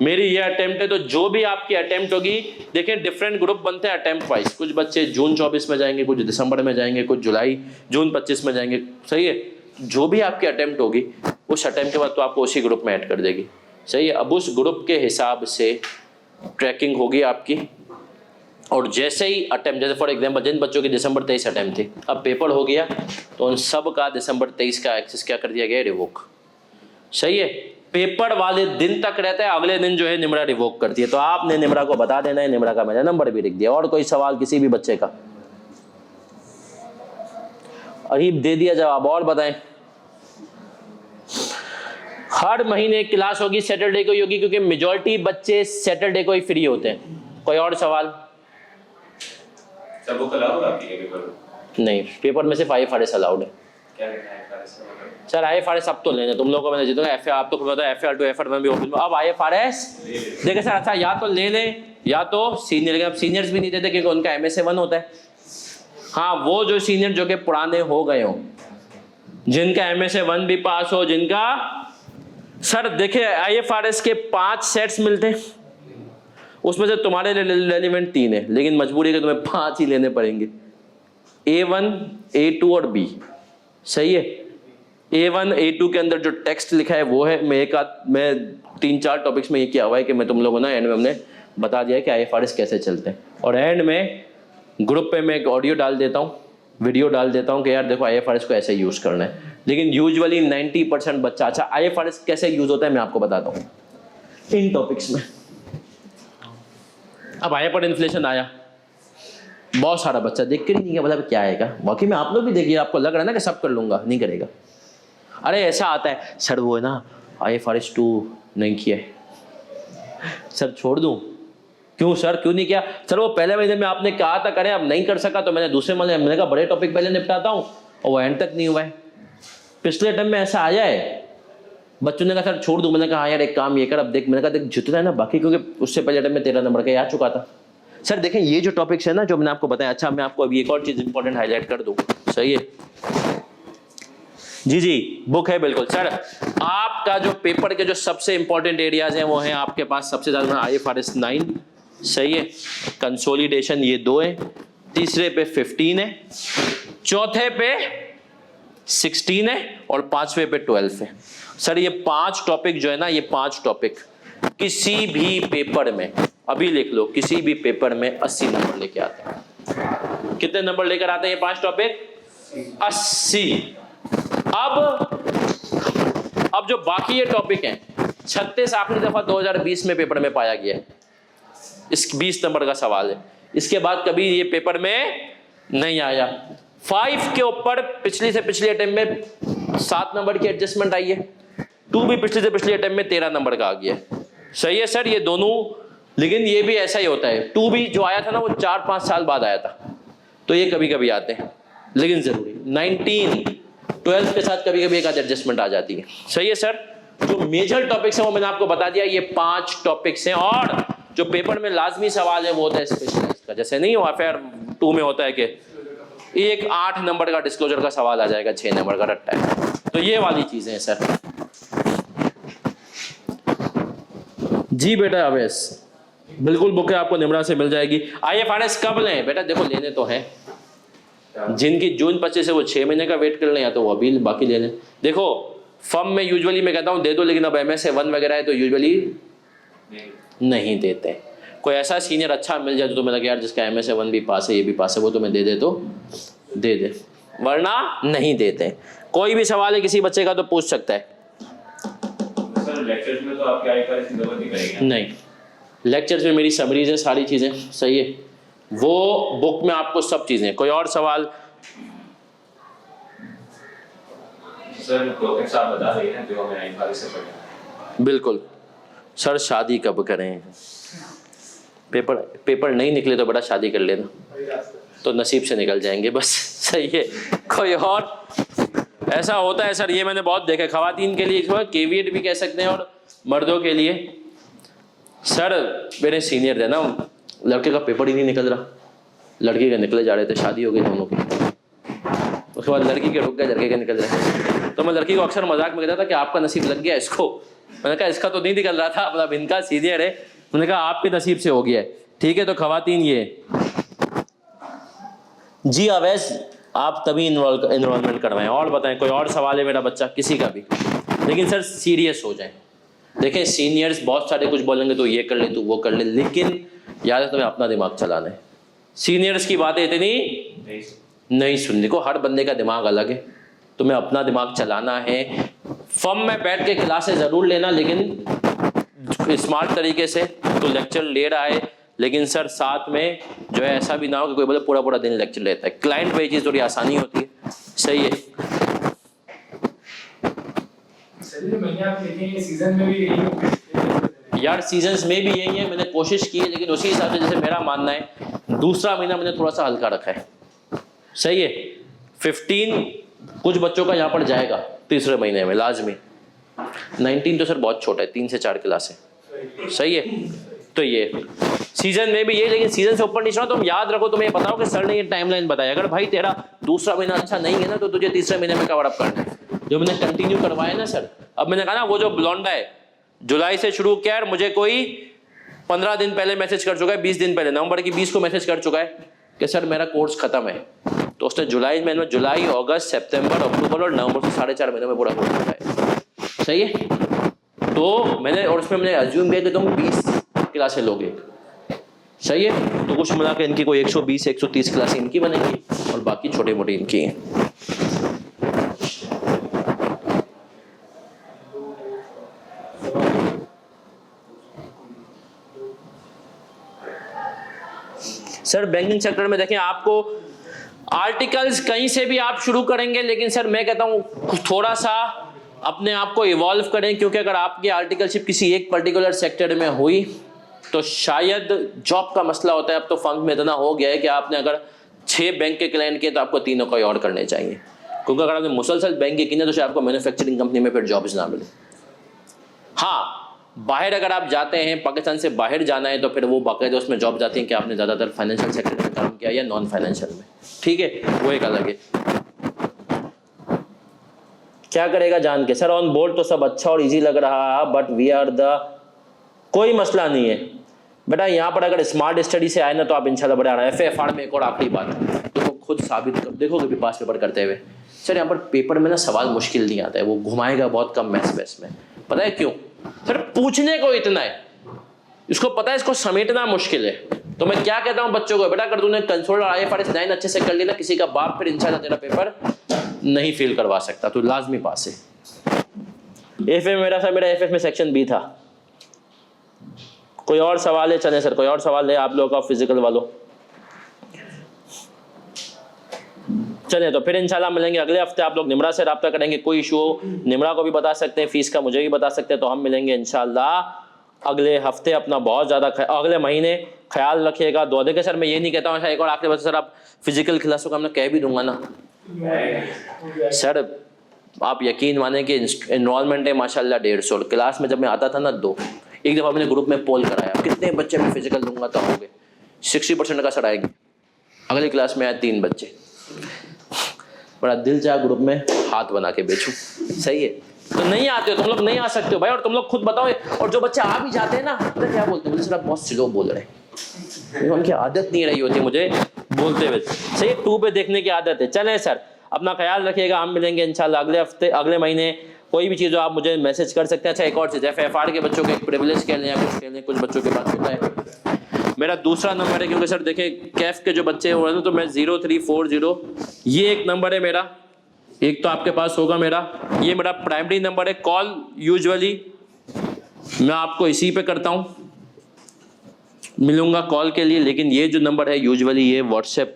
मेरी ये अटेम्प्ट है। तो जो भी आपकी अटेम्प्ट होगी, देखिए डिफरेंट ग्रुप बनते हैं अटेम्प्ट वाइज, कुछ बच्चे जून 24 में जाएंगे, कुछ दिसंबर में जाएंगे, कुछ जून 25 में जाएंगे, सही है। जो भी आपकी अटेम्प्ट होगी उस अटेम्प्ट के बाद तो आपको उसी ग्रुप में ऐड कर देगी, सही है। अब उस ग्रुप के हिसाब से ट्रैकिंग होगी आपकी, और जैसे ही अटेम्प्ट, जैसे फॉर एग्जाम्पल जिन बच्चों की दिसंबर 23 अटेम्प्ट थी, अब पेपर हो गया तो उन सब का दिसंबर 23 का एक्सेस क्या कर दिया गया, रिवोक, सही है। पेपर वाले दिन तक रहता है, अगले दिन जो है निमरा रिवोक करती है। तो आपने निमरा को बता देना है, निमरा का मैंने नंबर भी लिख दिया। और कोई सवाल किसी भी बच्चे का? अरीब दे दिया जवाब, और बताएं। हर महीने एक क्लास होगी, सैटरडे को ही होगी क्योंकि मेजॉरिटी बच्चे सैटरडे को ही फ्री होते हैं। कोई और सवाल? सब अलाउड आपके पेपर? नहीं, पेपर में सिर्फ IFRS अलाउड है। क्या कहना है IFRS? सर IFRS अब तो लेने, तुम लोगों को मैंने जितना FAR, आप तो पता है FAR2 FAR1 भी ओपन, अब IFRS देखिए सर, अच्छा या तो ले लें या तो सीनियर, लेकिन अब सीनियर्स भी नहीं देते क्योंकि उनका MSA 1 होता है। हाँ, वो जो सीनियर जो कि पुराने हो गए हो, जिनका MSA 1 भी पास हो, जिनका सर देखिए IFRS के 5 सेट्स मिलते हैं, उसमें से तुम्हारे रेलिवेंट 3 है, लेकिन मजबूरी है कि तुम्हें 5 ही लेने पड़ेंगे, A1, A2 और B, सही है। A1 A2 के अंदर जो टेक्स्ट लिखा है वो है, मैं 3-4 टॉपिक्स में ये किया हुआ है कि मैं तुम लोगों ना एंड में हमने बता दिया है कि IFRS कैसे चलते हैं, और एंड में ग्रुप पे मैं एक ऑडियो डाल देता हूँ, वीडियो डाल देता हूँ कि यार देखो IFRS को ऐसे यूज करना है। लेकिन यूजुअली 90% बच्चा, अच्छा IFRS कैसे यूज होता है मैं आपको बताता हूँ इन टॉपिक्स में। अब हाइपर इन्फ्लेशन आया, बहुत सारा बच्चा देख कर ही नहीं गया, मतलब क्या आएगा, बाकी में आप लोग भी देखिए, आपको लग रहा है ना कि सब कर लूंगा, नहीं करेगा। अरे ऐसा आता है सर, वो है ना IFRS 2 नहीं किया है सर, छोड़ दूं? क्यों सर, क्यों नहीं किया? सर वो पहले महीने में आपने कहा था करें, अब नहीं कर सका तो मैंने दूसरे महीने मैंने कहा बड़े टॉपिक पहले निपटाता हूँ, और वो एंड तक नहीं हुआ है। पिछले टाइम में ऐसा आया है, बच्चों ने कहा सर छोड़ दूं, मैंने कहा हाँ यार एक काम ये कर, अब देख, मैंने कहा देख जितना है ना बाकी, क्योंकि उससे पहले टाइम में 13 नंबर का आ चुका था। सर देखें ये जो टॉपिक्स है ना जो मैंने आपको बताया, अच्छा मैं आपको अभी एक और चीज इंपॉर्टेंट हाईलाइट कर दूं, सही है जी बुक है बिल्कुल। सर आपका जो पेपर के जो सबसे इंपॉर्टेंट एरियाज हैं वो हैं आपके पास सबसे ज्यादा IFRS 9, सही है, कंसोलिडेशन ये 2 है, तीसरे पे 15 है, चौथे पे 16 है, और 5वें पे 12 है। सर ये 5 टॉपिक जो है ना, ये 5 टॉपिक किसी भी पेपर में, अभी लिख लो, किसी भी पेपर में 80 नंबर लेके आते हैं। कितने नंबर लेकर आते हैं ये 5 टॉपिक? 80। अब जो बाकी ये टॉपिक हैं 36 आखिरी दफा 2020 में पेपर में पाया गया है। इस 20 नंबर का सवाल है, इसके बाद कभी ये पेपर में नहीं आया। 5 के ऊपर पिछली से पिछली अटेम्प्ट में 7 नंबर की एडजस्टमेंट आई है। 2 भी पिछली से पिछली अटेम्प्ट में 13 नंबर का आ गया है। सही है सर, ये दोनों, लेकिन ये भी ऐसा ही होता है। 2 भी जो आया था ना वो 4-5 साल बाद आया था, तो ये कभी कभी आते हैं, लेकिन जरूरी 19 12 के साथ कभी कभी एक आध एडजस्टमेंट आ जाती है। सही है सर, जो मेजर टॉपिक्स हैं वो मैंने आपको बता दिया, ये 5 टॉपिक्स हैं। और जो पेपर में लाजमी सवाल है वो होता है स्पेशलाइज्ड का। जैसे नहीं हुआ FAIR 2 में होता है कि एक 8 नंबर का डिस्क्लोजर का सवाल आ जाएगा, 6 नंबर का रट्टा है। तो ये वाली चीजें हैं सर। जी बेटा अवैस, बिल्कुल बुक है, आपको निमरा से मिल जाएगी। IFRS कब लें बेटा? देखो लेने तो हैं, जिनकी जून 25 है वो 6 महीने का वेट कर लें, या तो वो अभी बाकी ले लें। देखो फर्म में यूजुअली मैं कहता हूँ दे दो, लेकिन अब MSA1 वगैरह है तो यूजुअली नहीं देते। कोई ऐसा सीनियर अच्छा मिल जाए तो मैं लगे यार जिसका MSA1 भी पास है ये भी पास है, वो तुम्हें दे दे तो दे दे, वरना नहीं देते। कोई भी सवाल है किसी बच्चे का तो पूछ सकता है। सर लेक्चर्स में तो आपके IFRS की जरूरत नहीं पड़ेगी? नहीं, लेक्चर्स में मेरी समरीज है, सारी चीज़ें सही है, वो बुक में आपको सब चीज़ें। कोई और सवाल? सर टॉपिक्स आप बता रही हैं जो हमें IFRS से पढ़ना है। बिल्कुल सर, शादी कब करें? पेपर नहीं निकले तो बड़ा शादी कर लेना, तो नसीब से निकल जाएंगे बस। सही है। कोई और? ऐसा होता है सर, ये मैंने बहुत देखा। खवातीन के लिए केविएट भी कह सकते हैं और मर्दों के लिए। सर मेरे सीनियर थे ना, लड़के का पेपर ही नहीं निकल रहा, लड़के के निकले जा रहे थे, शादी हो गई दोनों की। उसके बाद लड़की के रुक गए, लड़के के निकल रहे। तो मैं लड़की को अक्सर मजाक में कहता था कि आपका नसीब लग गया इसको। मैंने कहा इसका तो नहीं निकल रहा था, मतलब इनका सीनियर है। मैंने कहा आपके नसीब से हो गया है। ठीक है, तो खवातीन ये जी अवैस आप तभी इन्वॉल्वमेंट करवाएं। और बताएं, कोई और सवाल है मेरा बच्चा किसी का भी? लेकिन सर सीरियस हो जाएं। देखें सीनियर्स बहुत सारे कुछ बोलेंगे तो ये कर ले तो वो कर ले, लेकिन याद है तुम्हें अपना दिमाग चलाना है। सीनियर्स की बातें इतनी नहीं सुनने को, हर बंदे का दिमाग अलग है, तुम्हें अपना दिमाग चलाना है। फर्म में बैठ के क्लासेस ज़रूर लेना, लेकिन स्मार्ट तरीके से। तो लेक्चर ले रहा है, लेकिन सर साथ में जो है ऐसा भी ना हो कि कोई बोले पूरा पूरा दिन लेक्चर लेता है। क्लाइंट पे चीज़ थोड़ी आसानी होती है। सही है। सीजन में भी यार सीजन्स में भी यही है, मैंने कोशिश की है, लेकिन उसी हिसाब से जैसे मेरा मानना है दूसरा महीना मैंने थोड़ा सा हल्का रखा है। सही है। 15 कुछ बच्चों का यहाँ पर जाएगा तीसरे महीने में लाजमी। 19 तो सर बहुत छोटा है, 3 से 4 क्लास है। सही है। तो ये सीजन में भी ये, लेकिन सीजन से ऊपर नहीं चढ़ा। तुम याद रखो, तुम्हें बताओ कि सर ने ये टाइमलाइन बताया, अगर भाई तेरा दूसरा महीना अच्छा नहीं है ना तो तुझे तीसरे महीने में कवर अप करना है। जो मैंने कंटिन्यू करवाया ना सर, अब मैंने कहा ना वो जो ब्लॉन्डा है जुलाई से शुरू किया और मुझे कोई 15 दिन पहले मैसेज कर चुका है, 20 दिन पहले नवंबर की 20 को मैसेज कर चुका है कि सर मेरा कोर्स खत्म है। तो उसने जुलाई में जुलाई अगस्त सितंबर अक्टूबर और नवंबर से 4.5 महीने में पूरा कोर्स कराया। सही है। तो मैंने, और उसमें मैंने अज्यूम किया कि तुम 20 क्लासें लोगे। सही है। तो कुछ मिला के इनकी कोई 120-130 क्लासें इनकी बनेंगी और बाकी छोटे मोटे इनकी हैं। सर बैंकिंग सेक्टर में देखें, आपको आर्टिकल्स कहीं से भी आप शुरू करेंगे, लेकिन सर मैं कहता हूँ थोड़ा सा अपने आप को इवॉल्व करें, क्योंकि अगर आपकी आर्टिकलशिप किसी एक पर्टिकुलर सेक्टर में हुई तो शायद जॉब का मसला होता है। अब तो फंड में इतना हो गया है कि आपने अगर 6 बैंक के क्लाइंट किए तो आपको 3 कोई और करने चाहिए, क्योंकि अगर आपने मुसलसल बैंक के किए तो शायद आपको मैन्युफैक्चरिंग कंपनी में फिर जॉब्स ना मिले। हाँ, बाहर अगर आप जाते हैं, पाकिस्तान से बाहर जाना है तो फिर वो बाकायदा उसमें जॉब जाती हैं कि आपने ज़्यादातर फाइनेंशियल सेक्टर में काम किया या नॉन फाइनेंशियल में। ठीक है, वो एक अलग है। क्या करेगा जान के? सर ऑन बोर्ड तो सब अच्छा और इजी लग रहा है, बट वी आर द, कोई मसला नहीं है बेटा। यहाँ पर अगर स्मार्ट स्टडी से आए ना तो आप इंशाल्लाह बढ़िया रहे। FFR में एक और आखिरी बात, देखो खुद साबित कर देखोगे भी पास पेपर करते हुए। सर यहाँ पर पेपर में ना सवाल मुश्किल नहीं आता है, वो घुमाएगा बहुत कम मैथ्स बेस में। पता है क्यों? सर पूछने को इतना है, इसको पता है इसको समेटना मुश्किल है। तो मैं क्या कहता हूँ बच्चों को, बेटा अगर तूने कंसोल और IFRS 9 अच्छे से कर ली ना, किसी का बाप फिर इंशाल्लाह तेरा पेपर नहीं फेल करवा सकता, तू लाजमी पास है। मेरा एफएफ में सेक्शन बी था। कोई और सवाल है? चले सर, कोई और सवाल है आप लोगों का फिजिकल वालों? चलें तो फिर इंशाल्लाह मिलेंगे अगले हफ्ते। आप लोग निमरा से रब्ता करेंगे, कोई इशू हो निमरा को भी बता सकते हैं, फीस का मुझे भी बता सकते हैं। तो हम मिलेंगे इंशाल्लाह अगले हफ्ते। अपना बहुत ज़्यादा अगले महीने ख्याल रखिएगा। दुआ देखिए सर, मैं ये नहीं कहता हूँ एक और आखिरी बात सर, आप फिजिकल क्लासों का मैं कह भी दूंगा ना सर, आप यकीन माने कि इनरोलमेंट है माशाल्लाह 150। क्लास में जब मैं आता था ना 2, एक दफ़ा मैंने ग्रुप में पोल कराया कितने बच्चे में फिजिकल दूंगा, तो हो गए 60% का सर आएगी। अगली क्लास में आए 3 बच्चे, बड़ा दिल चाह ग्रुप में हाथ बना के बेचूं। सही है, तो नहीं आते हो तुम लोग, नहीं आ सकते हो भाई। और तुम लोग खुद बताओ, और जो बच्चे आ भी जाते हैं ना तो क्या बोलते हैं, बोले सर आप बहुत स्लो बोल रहे हैं, उनकी आदत नहीं रही होती मुझे बोलते हुए। सही, 2 पे देखने की आदत है। चलें सर, अपना ख्याल रखिएगा, हम मिलेंगे इंशाल्लाह अगले हफ्ते अगले महीने। कोई भी चीज़ हो आप मुझे मैसेज कर सकते हैं। अच्छा एक और चीज़, FFR के बच्चों के एक प्रिविलेज खेलने या कुछ खेलने, कुछ बच्चों के पास होता है। मेरा दूसरा नंबर है, क्योंकि सर देखें कैफ के जो बच्चे हो रहे हैं तो मैं 0340 ये एक नंबर है मेरा, एक तो आपके पास होगा मेरा, ये मेरा प्राइमरी नंबर है। कॉल यूजुअली मैं आपको इसी पे करता हूँ, मिलूंगा कॉल के लिए। लेकिन ये जो नंबर है यूजुअली ये व्हाट्सएप,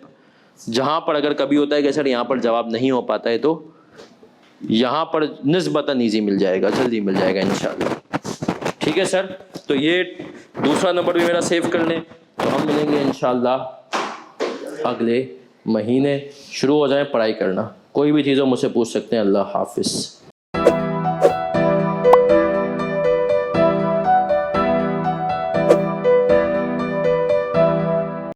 जहाँ पर अगर कभी होता है कि सर यहाँ पर जवाब नहीं हो पाता है तो यहाँ पर निस्बतन ईजी मिल जाएगा, जल्दी मिल जाएगा इंशाल्लाह। ठीक है सर, तो ये दूसरा नंबर भी मेरा सेव कर लें। तो हम मिलेंगे इंशाल्लाह अगले महीने। शुरू हो जाए पढ़ाई करना, कोई भी चीज़ हो मुझसे पूछ सकते हैं। अल्लाह हाफिज़।